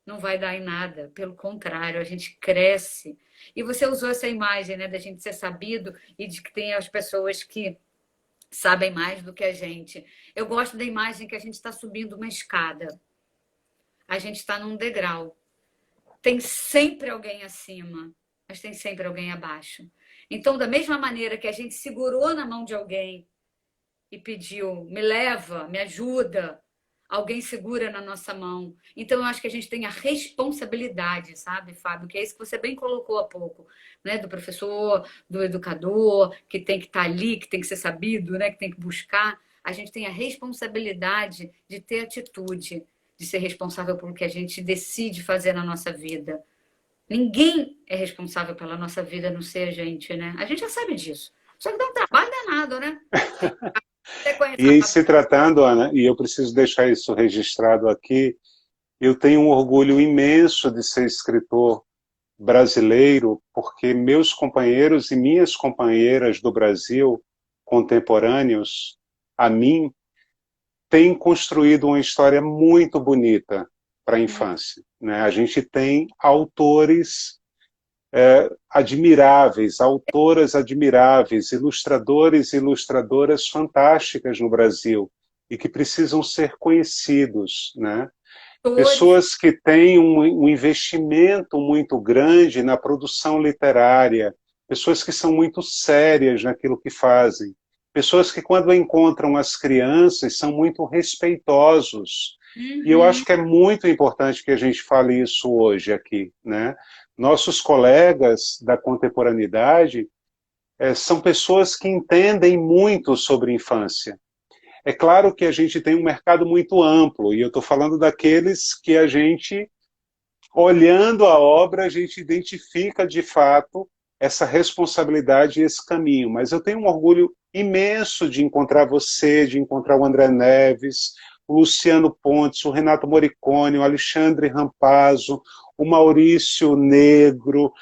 não vai dar em nada. Pelo contrário, a gente cresce. E você usou essa imagem, né, da gente ser sabido e de que tem as pessoas que sabem mais do que a gente. Eu gosto da imagem que a gente está subindo uma escada. A gente está num degrau. Tem sempre alguém acima, mas tem sempre alguém abaixo. Então, da mesma maneira que a gente segurou na mão de alguém e pediu, me leva, me ajuda, alguém segura na nossa mão. Então, eu acho que a gente tem a responsabilidade, sabe, Fábio? Que é isso que você bem colocou há pouco, né? Do professor, do educador, que tem que estar ali, que tem que ser sabido, né? Que tem que buscar. A gente tem a responsabilidade de ter atitude, de ser responsável pelo que a gente decide fazer na nossa vida. Ninguém é responsável pela nossa vida, a não ser a gente, né? A gente já sabe disso. Só que dá um trabalho danado, né? Você conhece E a em Fábio? se tratando, Ana, e eu preciso deixar isso registrado aqui, eu tenho um orgulho imenso de ser escritor brasileiro, porque meus companheiros e minhas companheiras do Brasil, contemporâneos a mim, têm construído uma história muito bonita para a infância. Né? A gente tem autores admiráveis, autoras admiráveis, ilustradores e ilustradoras fantásticas no Brasil e que precisam ser conhecidos, né? Atores. Pessoas que têm um investimento muito grande na produção literária, pessoas que são muito sérias naquilo que fazem, pessoas que, quando encontram as crianças, são muito respeitosos. E eu Uhum. acho que é muito importante que a gente fale isso hoje aqui, né? Nossos colegas da contemporaneidade são pessoas que entendem muito sobre infância. É claro que a gente tem um mercado muito amplo, e eu estou falando daqueles que a gente, olhando a obra, a gente identifica de fato essa responsabilidade e esse caminho. Mas eu tenho um orgulho imenso de encontrar você, de encontrar o André Neves, o Luciano Pontes, o Renato Morricone, o Alexandre Rampazzo, o Maurício Negro,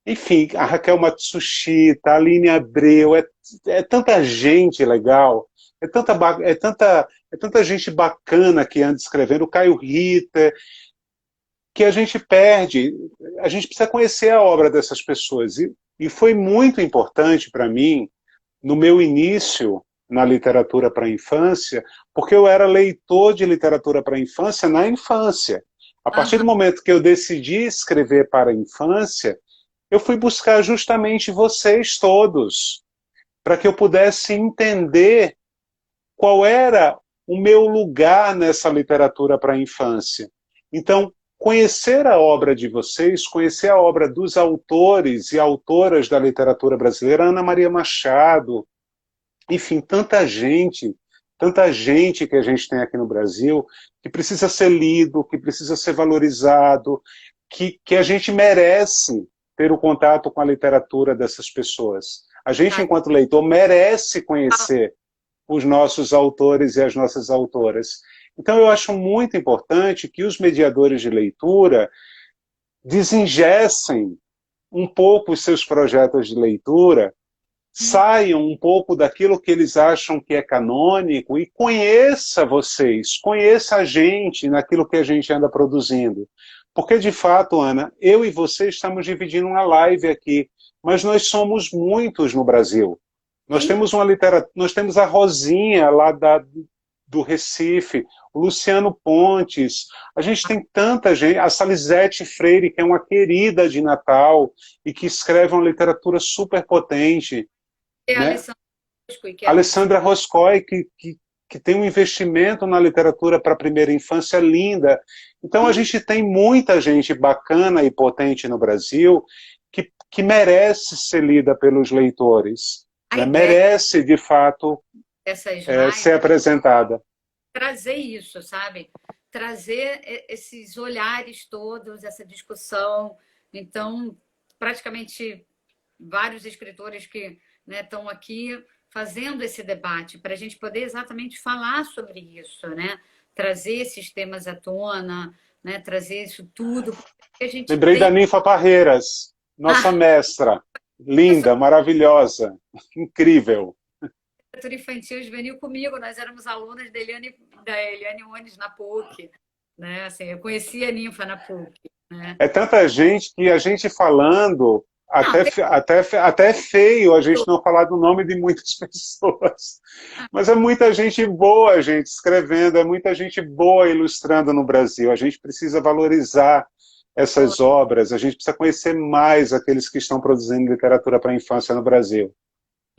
enfim, a Raquel Matsushita, a Aline Abreu, é tanta gente legal, é tanta gente bacana que anda escrevendo, o Caio Ritter, que a gente perde, a gente precisa conhecer a obra dessas pessoas. E foi muito importante para mim no meu início na literatura para a infância, porque eu era leitor de literatura para a infância na infância. A partir Aham. do momento que eu decidi escrever para a infância, eu fui buscar justamente vocês todos, para que eu pudesse entender qual era o meu lugar nessa literatura para a infância. Então, conhecer a obra de vocês, conhecer a obra dos autores e autoras da literatura brasileira, Ana Maria Machado, enfim, tanta gente que a gente tem aqui no Brasil, que precisa ser lido, que precisa ser valorizado, que a gente merece ter o contato com a literatura dessas pessoas. A gente, Tá. enquanto leitor, merece conhecer os nossos autores e as nossas autoras. Então, eu acho muito importante que os mediadores de leitura desengessem um pouco os seus projetos de leitura, saiam um pouco daquilo que eles acham que é canônico e conheça vocês, conheça a gente naquilo que a gente anda produzindo. Porque, de fato, Ana, eu e você estamos dividindo uma live aqui, mas nós somos muitos no Brasil. Nós Sim. temos uma literatura, nós temos a Rosinha lá do Recife, o Luciano Pontes, a gente tem tanta gente, a Salizete Freire, que é uma querida de Natal e que escreve uma literatura super potente, É a né? Alessandra Roscoe, que é muito. Alessandra Roscoe, que tem um investimento na literatura para a primeira infância linda. Então a Sim. gente tem muita gente bacana e potente no Brasil que merece ser lida pelos leitores, A né? ideia Merece, de fato, dessas ser lives apresentada. trazer isso, sabe? Trazer esses olhares todos, essa discussão. Então, praticamente vários escritores que, né, estão aqui fazendo esse debate para a gente poder exatamente falar sobre isso, né? Trazer esses temas à tona, né? Trazer isso tudo que a gente Lembrei tem. da Ninfa Parreiras, nossa Ah, mestra, essa linda, maravilhosa, incrível. literatura infantil e juvenil comigo, nós éramos alunas da Eliane Ones na PUC, né? Assim, eu conheci a Ninfa na PUC, né? É tanta gente que a gente falando, Não, tem até é feio a gente não falar do nome de muitas pessoas. Mas é muita gente boa, gente, escrevendo, é muita gente boa ilustrando no Brasil. A gente precisa valorizar essas obras, a gente precisa conhecer mais aqueles que estão produzindo literatura para a infância no Brasil.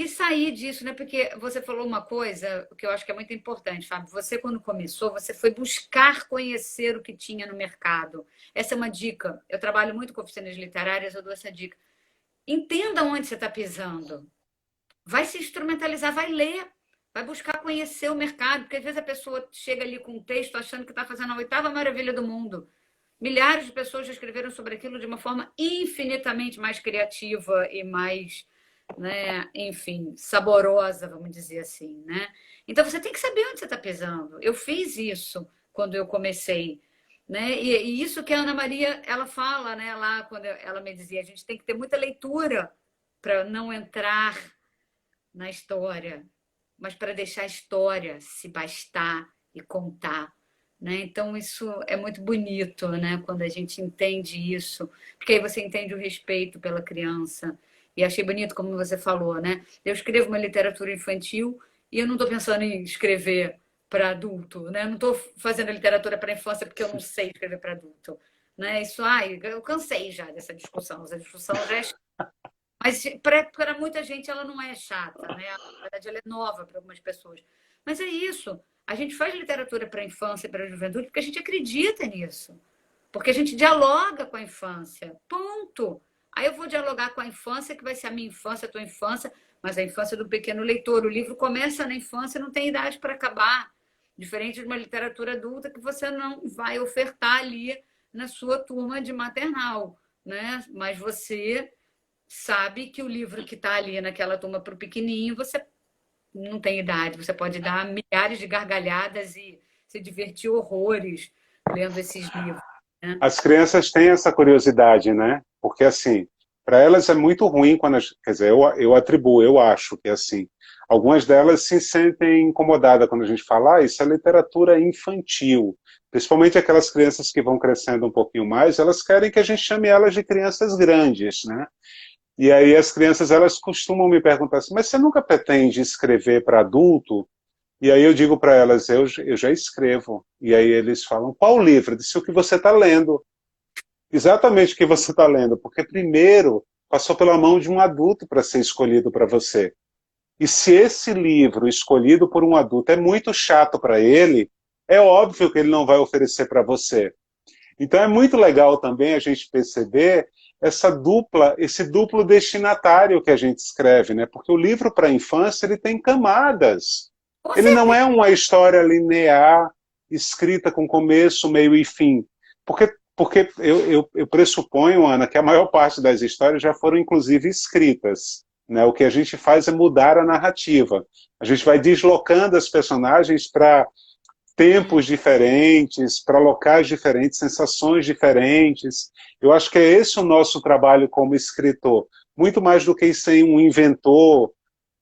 e sair disso, né? Porque você falou uma coisa que eu acho que é muito importante, Fábio. Você, quando começou, você foi buscar conhecer o que tinha no mercado. Essa é uma dica. Eu trabalho muito com oficinas literárias, eu dou essa dica. Entenda onde você está pisando. Vai se instrumentalizar, vai ler, vai buscar conhecer o mercado, porque às vezes a pessoa chega ali com um texto achando que está fazendo a oitava maravilha do mundo. Milhares de pessoas já escreveram sobre aquilo de uma forma infinitamente mais criativa e mais, né, enfim, saborosa, vamos dizer assim, né? Então você tem que saber onde você está pisando. Eu fiz isso quando eu comecei, né? E isso que a Ana Maria ela fala, né? Lá quando ela me dizia, a gente tem que ter muita leitura para não entrar na história, mas para deixar a história se bastar e contar. Né? Então, isso é muito bonito, né? Quando a gente entende isso, porque aí você entende o respeito pela criança. E achei bonito, como você falou, né? Eu escrevo uma literatura infantil e eu não estou pensando em escrever para adulto, né? Eu não estou fazendo literatura para infância porque eu não sei escrever para adulto. Né? Isso, ai, eu cansei já dessa discussão. Essa discussão já é. Mas para muita gente ela não é chata, né? Na verdade, ela é nova para algumas pessoas. Mas é isso. A gente faz literatura para a infância e para a juventude porque a gente acredita nisso. Porque a gente dialoga com a infância. Ponto. Aí eu vou dialogar com a infância, que vai ser a minha infância, a tua infância, mas a infância do pequeno leitor. O livro começa na infância e não tem idade para acabar. Diferente de uma literatura adulta que você não vai ofertar ali na sua turma de maternal. Né? Mas você sabe que o livro que está ali naquela turma para o pequenininho, você não tem idade, você pode dar milhares de gargalhadas e se divertir horrores lendo esses livros. Né? As crianças têm essa curiosidade, né? Porque, assim, para elas é muito ruim quando... Quer dizer, eu atribuo, eu acho que, assim, algumas delas se sentem incomodadas quando a gente fala, isso é literatura infantil. Principalmente aquelas crianças que vão crescendo um pouquinho mais, elas querem que a gente chame elas de crianças grandes, né? E aí as crianças, elas costumam me perguntar assim, mas você nunca pretende escrever para adulto? E aí eu digo para elas, eu já escrevo. E aí eles falam, qual livro? Eu disse, o que você está lendo. Exatamente o que você está lendo, porque primeiro passou pela mão de um adulto para ser escolhido para você. E se esse livro escolhido por um adulto é muito chato para ele, é óbvio que ele não vai oferecer para você. Então é muito legal também a gente perceber esse duplo destinatário que a gente escreve, né? Porque o livro para a infância ele tem camadas. Com Ele não certeza. é uma história linear, escrita com começo, meio e fim. Porque eu pressuponho, Ana, que a maior parte das histórias já foram inclusive escritas. Né? O que a gente faz é mudar a narrativa. A gente vai deslocando as personagens para tempos diferentes, para locais diferentes, sensações diferentes. Eu acho que é esse o nosso trabalho como escritor. Muito mais do que ser um inventor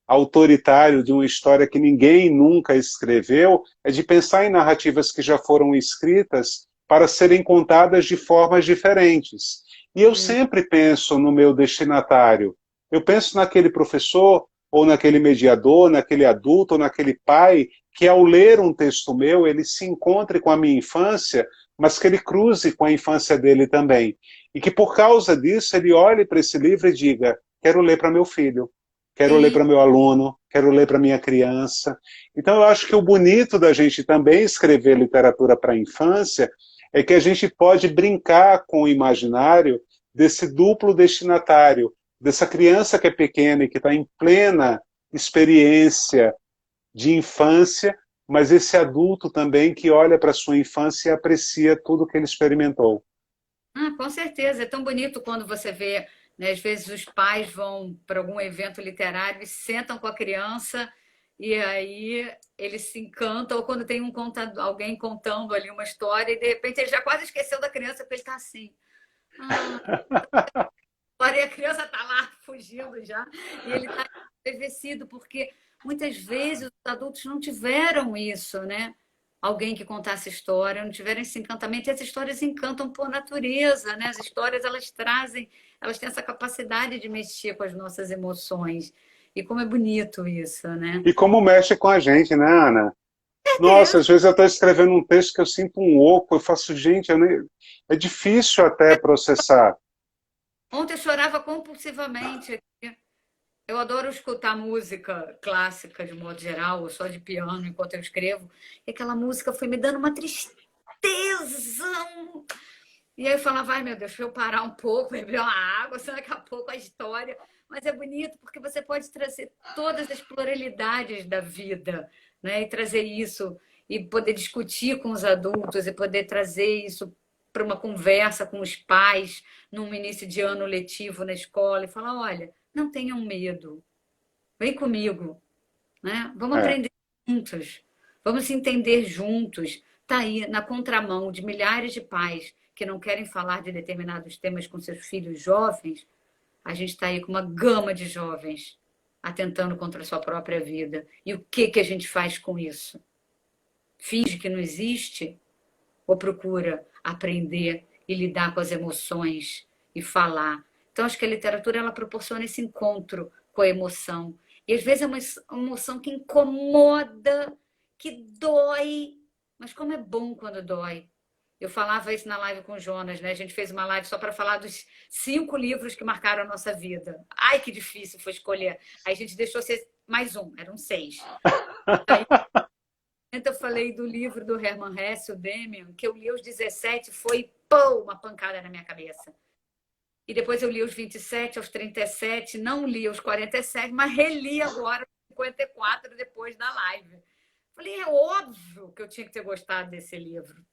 autoritário de uma história que ninguém nunca escreveu, é de pensar em narrativas que já foram escritas para serem contadas de formas diferentes. E eu Hum. sempre penso no meu destinatário. Eu penso naquele professor, ou naquele mediador, naquele adulto, ou naquele pai, que ao ler um texto meu, ele se encontre com a minha infância, mas que ele cruze com a infância dele também. E que por causa disso ele olhe para esse livro e diga, quero ler para meu filho, quero ler Sim. para meu aluno, quero ler para minha criança. Então eu acho que o bonito da gente também escrever literatura para a infância é que a gente pode brincar com o imaginário desse duplo destinatário, dessa criança que é pequena e que está em plena experiência de infância, mas esse adulto também que olha para a sua infância e aprecia tudo que ele experimentou. Ah, com certeza. É tão bonito quando você vê, né, às vezes os pais vão para algum evento literário e sentam com a criança e aí eles se encantam, ou quando tem alguém contando ali uma história e de repente ele já quase esqueceu da criança porque ele está assim. Ah, agora e a criança está lá fugindo já e ele está entristecido porque muitas vezes os adultos não tiveram isso, né? Alguém que contasse história, não tiveram esse encantamento. E as histórias encantam por natureza, né? As histórias elas trazem, elas têm essa capacidade de mexer com as nossas emoções. E como é bonito isso, né? E como mexe com a gente, né, Ana? Nossa, Certeza. às vezes eu estou escrevendo um texto que eu sinto um oco, eu faço, gente, é difícil até processar. Ontem eu chorava compulsivamente. Eu adoro escutar música clássica de modo geral, ou só de piano enquanto eu escrevo. E aquela música foi me dando uma tristeza. E aí eu falava, vai meu Deus, deixa eu parar um pouco, beber uma água, senão daqui a pouco a história. Mas é bonito porque você pode trazer todas as pluralidades da vida, né? E trazer isso, e poder discutir com os adultos, e poder trazer isso para uma conversa com os pais, num início de ano letivo na escola, e falar, olha, não tenham medo, vem comigo, né? Vamos É, aprender juntos, vamos se entender juntos. Está aí na contramão de milhares de pais que não querem falar de determinados temas com seus filhos jovens. A gente está aí com uma gama de jovens atentando contra a sua própria vida. E o que que a gente faz com isso? Finge que não existe ou procura aprender e lidar com as emoções e falar? Então, acho que a literatura ela proporciona esse encontro com a emoção. E às vezes é uma emoção que incomoda, que dói, mas como é bom quando dói. Eu falava isso na live com o Jonas, né? A gente fez uma live só para falar dos 5 livros que marcaram a nossa vida. Ai, que difícil foi escolher. Aí a gente deixou ser mais um, eram 6. Aí eu falei do livro do Hermann Hesse, o Demian, que eu li aos 17, foi pô, uma pancada na minha cabeça. E depois eu li os 27, aos 37, não li aos 47, mas reli agora aos 54 depois da live. Falei, é óbvio que eu tinha que ter gostado desse livro.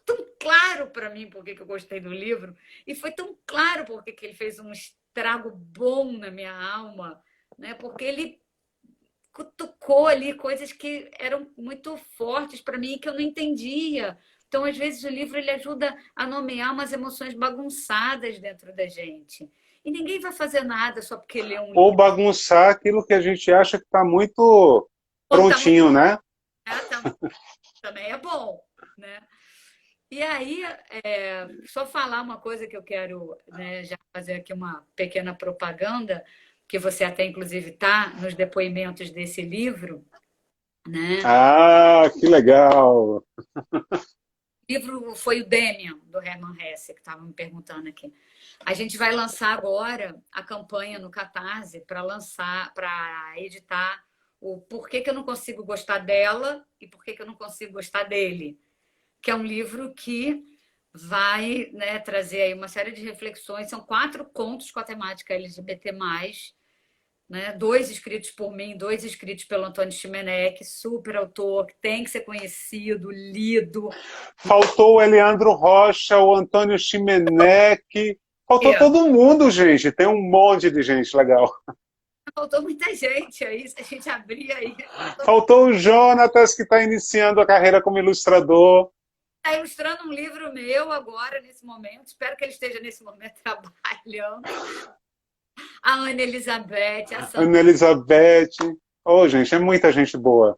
Tão claro para mim por que eu gostei do livro, e foi tão claro por que ele fez um estrago bom na minha alma, né? Porque ele cutucou ali coisas que eram muito fortes para mim e que eu não entendia. Então, às vezes, o livro ele ajuda a nomear umas emoções bagunçadas dentro da gente. E ninguém vai fazer nada só porque lê um ou livro. bagunçar aquilo que a gente acha que está muito Ou tá muito prontinho, bom, né? né? Também é bom, né? E aí, só falar uma coisa que eu quero, né, já fazer aqui uma pequena propaganda, que você até inclusive está nos depoimentos desse livro, né? Ah, que legal! O livro foi o Demian, do Hermann Hesse, que estava me perguntando aqui. A gente vai lançar agora a campanha no Catarse para lançar, para editar o Por que eu não consigo gostar dela e por que eu não consigo gostar dele, que é um livro que vai, né, trazer aí uma série de reflexões. São 4 contos com a temática LGBT+, né? 2 escritos por mim, 2 escritos pelo Antônio Chimenec, super autor, que tem que ser conhecido, lido. Faltou o Eleandro Rocha, o Antônio Chimenec, faltou É, todo mundo, gente. Tem um monte de gente legal. faltou muita gente aí, se a gente abrir aí. Faltou o Jonatas, que está iniciando a carreira como ilustrador. Está ilustrando um livro meu agora, nesse momento. Espero que ele esteja nesse momento trabalhando. A Ana Elizabeth, a Sandra, Ana Elizabeth. Oh, gente, é muita gente boa.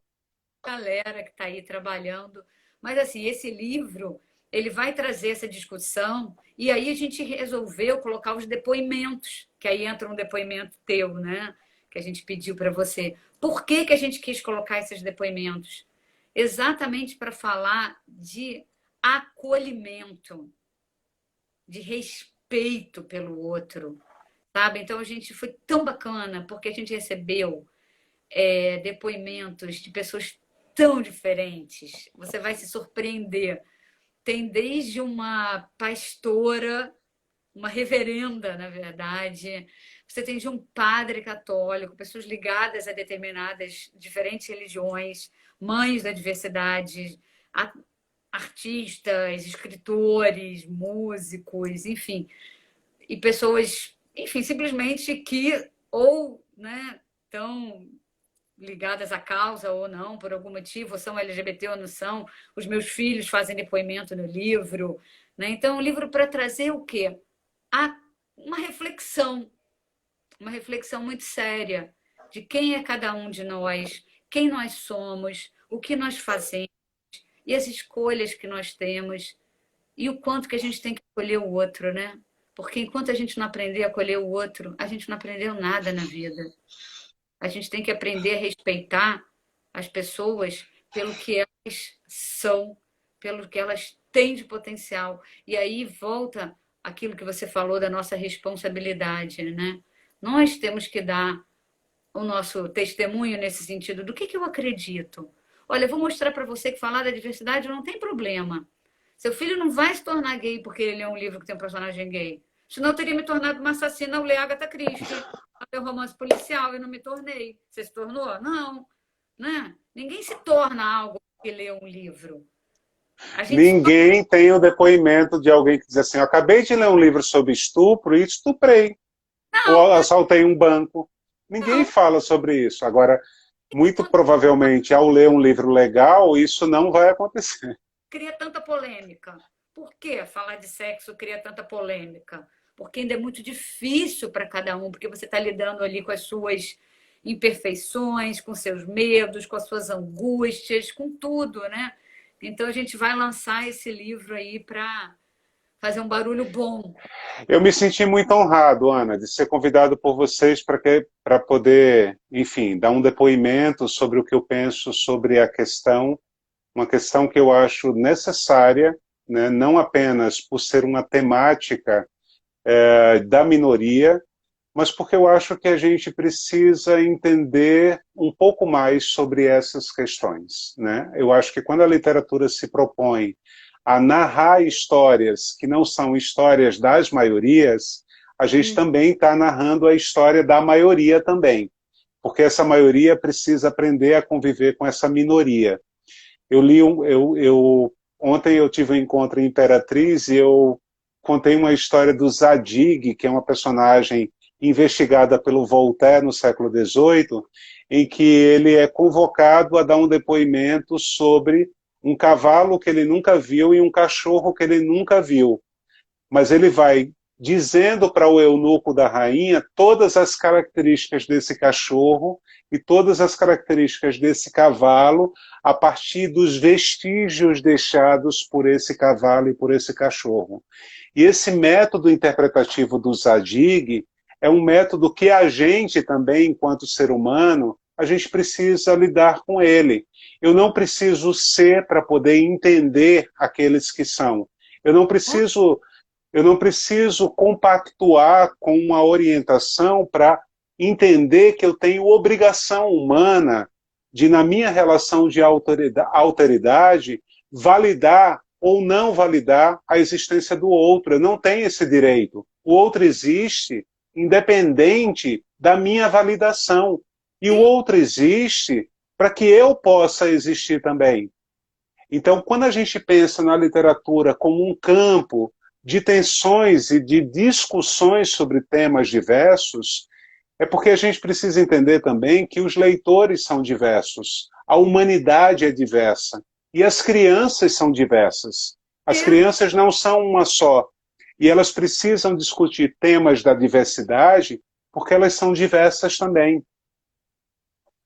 galera que está aí trabalhando. Mas, assim, esse livro, ele vai trazer essa discussão e aí a gente resolveu colocar os depoimentos, que aí entra um depoimento teu, né? Que a gente pediu para você. Por que que a gente quis colocar esses depoimentos? Exatamente para falar de acolhimento, de respeito pelo outro, sabe? Então a gente foi tão bacana porque a gente recebeu depoimentos de pessoas tão diferentes. Você vai se surpreender. Tem desde uma pastora, uma reverenda, na verdade. Você tem de um padre católico, pessoas ligadas a determinadas diferentes religiões, mães da diversidade, artistas, escritores, músicos, enfim, e pessoas, enfim, simplesmente que ou, né, estão ligadas à causa ou não, por algum motivo, ou são LGBT ou não são. Os meus filhos fazem depoimento no livro, né? Então, um livro para trazer o quê? Uma reflexão muito séria de quem é cada um de nós, quem nós somos, o que nós fazemos e as escolhas que nós temos e o quanto que a gente tem que acolher o outro, né? Porque enquanto a gente não aprender a acolher o outro, a gente não aprendeu nada na vida. A gente tem que aprender a respeitar as pessoas pelo que elas são, pelo que elas têm de potencial. E aí volta aquilo que você falou da nossa responsabilidade, né? Nós temos que dar o nosso testemunho nesse sentido do que eu acredito. Olha, eu vou mostrar para você que falar da diversidade não tem problema. Seu filho não vai se tornar gay porque ele lê um livro que tem um personagem gay. Senão eu teria me tornado uma assassina ao ler Agatha Christie, ao ler romance policial, e não me tornei. Você se tornou? Não. Né? Ninguém se torna algo porque lê um livro. A gente se torna... Ninguém tem o depoimento de alguém que diz assim: eu acabei de ler um livro sobre estupro e estuprei. Ou Não, assaltei um banco. Ninguém não. fala sobre isso. Agora, muito provavelmente, ao ler um livro legal, isso não vai acontecer. Cria tanta polêmica? Por que falar de sexo cria tanta polêmica? Porque ainda é muito difícil para cada um, porque você está lidando ali com as suas imperfeições, com seus medos, com as suas angústias, com tudo, né? Então a gente vai lançar esse livro aí para fazer um barulho bom. Eu me senti muito honrado, Ana, de ser convidado por vocês para poder, enfim, dar um depoimento sobre o que eu penso sobre a questão, uma questão que eu acho necessária, né, não apenas por ser uma temática da minoria, mas porque eu acho que a gente precisa entender um pouco mais sobre essas questões, né? Eu acho que quando a literatura se propõe a narrar histórias que não são histórias das maiorias, a gente também está narrando a história da maioria também, porque essa maioria precisa aprender a conviver com essa minoria. Ontem eu tive um encontro em Imperatriz e eu contei uma história do Zadig, que é uma personagem investigada pelo Voltaire no século XVIII, em que ele é convocado a dar um depoimento sobre um cavalo que ele nunca viu e um cachorro que ele nunca viu. Mas ele vai dizendo para o eunuco da rainha todas as características desse cachorro e todas as características desse cavalo a partir dos vestígios deixados por esse cavalo e por esse cachorro. E esse método interpretativo do Zadig é um método que a gente também, enquanto ser humano, a gente precisa lidar com ele. Eu não preciso ser para poder entender aqueles que são. Eu não preciso compactuar com uma orientação para entender que eu tenho obrigação humana de, na minha relação de alteridade, validar ou não validar a existência do outro. Eu não tenho esse direito. O outro existe independente da minha validação. E o outro existe para que eu possa existir também. Então, quando a gente pensa na literatura como um campo de tensões e de discussões sobre temas diversos, é porque a gente precisa entender também que os leitores são diversos, a humanidade é diversa, e as crianças são diversas. As crianças não são uma só, e elas precisam discutir temas da diversidade porque elas são diversas também.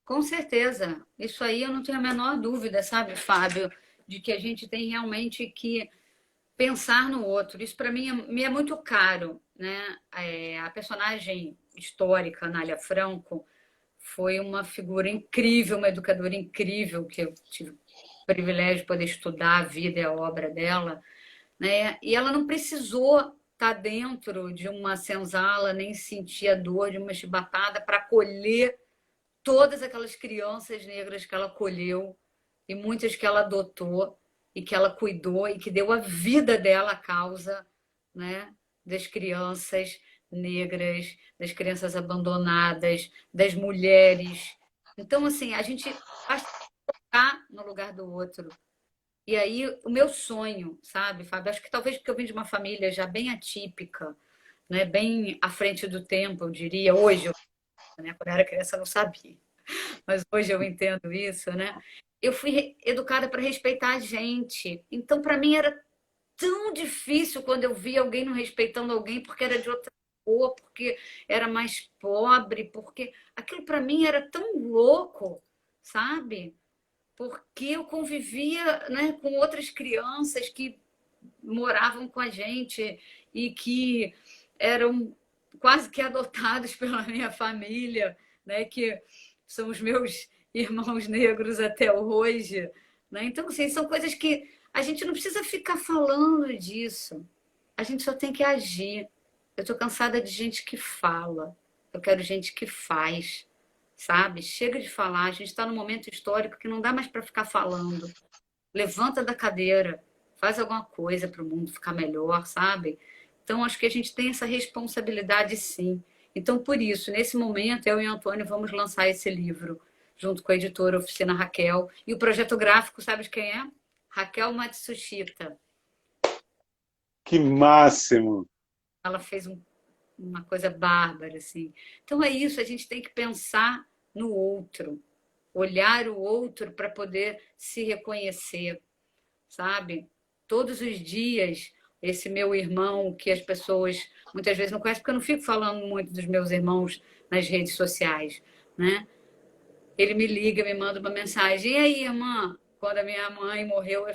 Com certeza. Isso aí eu não tenho a menor dúvida, sabe, Fábio, de que a gente tem realmente que pensar no outro. Isso para mim me é muito caro, né? A personagem histórica, Anália Franco, foi uma figura incrível, uma educadora incrível, que eu tive o privilégio de poder estudar a vida e a obra dela, né? E ela não precisou estar dentro de uma senzala, nem sentir a dor de uma chibatada para acolher todas aquelas crianças negras que ela acolheu e muitas que ela adotou e que ela cuidou e que deu a vida dela à causa, né, das crianças negras, das crianças abandonadas, das mulheres. Então, assim, a gente basta colocar no lugar do outro. E aí, o meu sonho, sabe, Fábio? Acho que talvez porque eu vim de uma família já bem atípica, né, bem à frente do tempo, eu diria, hoje, né, quando eu era criança eu não sabia, mas hoje eu entendo isso, né? Eu fui educada para respeitar a gente. Então, para mim, era tão difícil quando eu via alguém não respeitando alguém porque era de outra cor, porque era mais pobre, porque aquilo para mim era tão louco, sabe? Porque eu convivia, né, com outras crianças que moravam com a gente e que eram quase que adotados pela minha família, né, que são os meus irmãos negros até hoje, né? Então, assim, são coisas que a gente não precisa ficar falando disso. A gente só tem que agir. Eu estou cansada de gente que fala. Eu quero gente que faz, sabe? Chega de falar. A gente está num momento histórico que não dá mais para ficar falando. Levanta da cadeira, faz alguma coisa para o mundo ficar melhor, sabe? Então, acho que a gente tem essa responsabilidade, sim. Então, por isso, nesse momento, eu e o Antônio vamos lançar esse livro, junto com a editora Oficina Raquel. E o projeto gráfico, sabe de quem é? Raquel Matsushita. Que máximo! Ela fez uma coisa bárbara, assim. Então é isso, a gente tem que pensar no outro, olhar o outro para poder se reconhecer, sabe? Todos os dias, esse meu irmão, que as pessoas muitas vezes não conhecem, porque eu não fico falando muito dos meus irmãos nas redes sociais, né? Ele me liga, me manda uma mensagem. E aí, irmã? Quando a minha mãe morreu,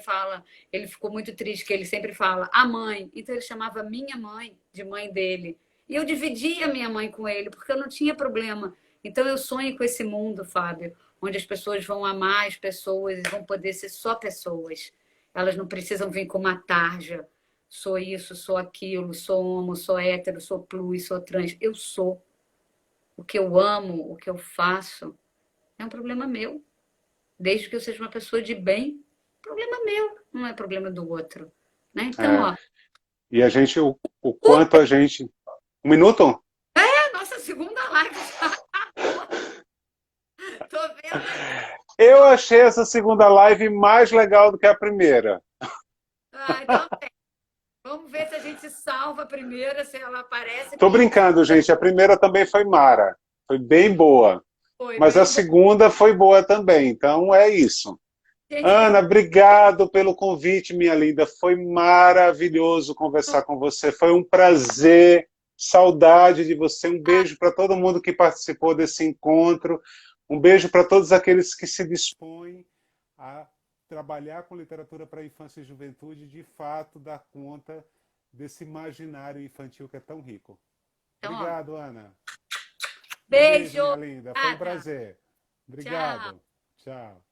ele ficou muito triste, que ele sempre fala, a mãe. Então ele chamava minha mãe de mãe dele. E eu dividia a minha mãe com ele, porque eu não tinha problema. Então eu sonho com esse mundo, Fábio, onde as pessoas vão amar as pessoas e vão poder ser só pessoas. Elas não precisam vir com uma tarja. Sou isso, sou aquilo, sou homo, sou hétero, sou plus, sou trans. Eu sou. O que eu amo, o que eu faço, é um problema meu. Desde que eu seja uma pessoa de bem, problema meu, não é problema do outro. Né? Então, ó. E a gente, o quanto a gente. Um minuto? É a nossa segunda live. Tô vendo. Eu achei essa segunda live mais legal do que a primeira. Então, vamos ver se a gente salva a primeira, se ela aparece. Tô brincando, gente. A primeira também foi mara. Foi bem boa. Foi mas bem a segunda foi boa também. Então é isso. Gente, Ana, obrigado pelo convite, minha linda. Foi maravilhoso conversar com você. Foi um prazer. Saudade de você. Um beijo para todo mundo que participou desse encontro. Um beijo para todos aqueles que se dispõem a trabalhar com literatura para infância e juventude, de fato, dar conta desse imaginário infantil que é tão rico. então, ó, Obrigado, Ana. Um beijo, beijo, minha linda. Foi um nada. prazer. Tchau. Obrigado. Tchau.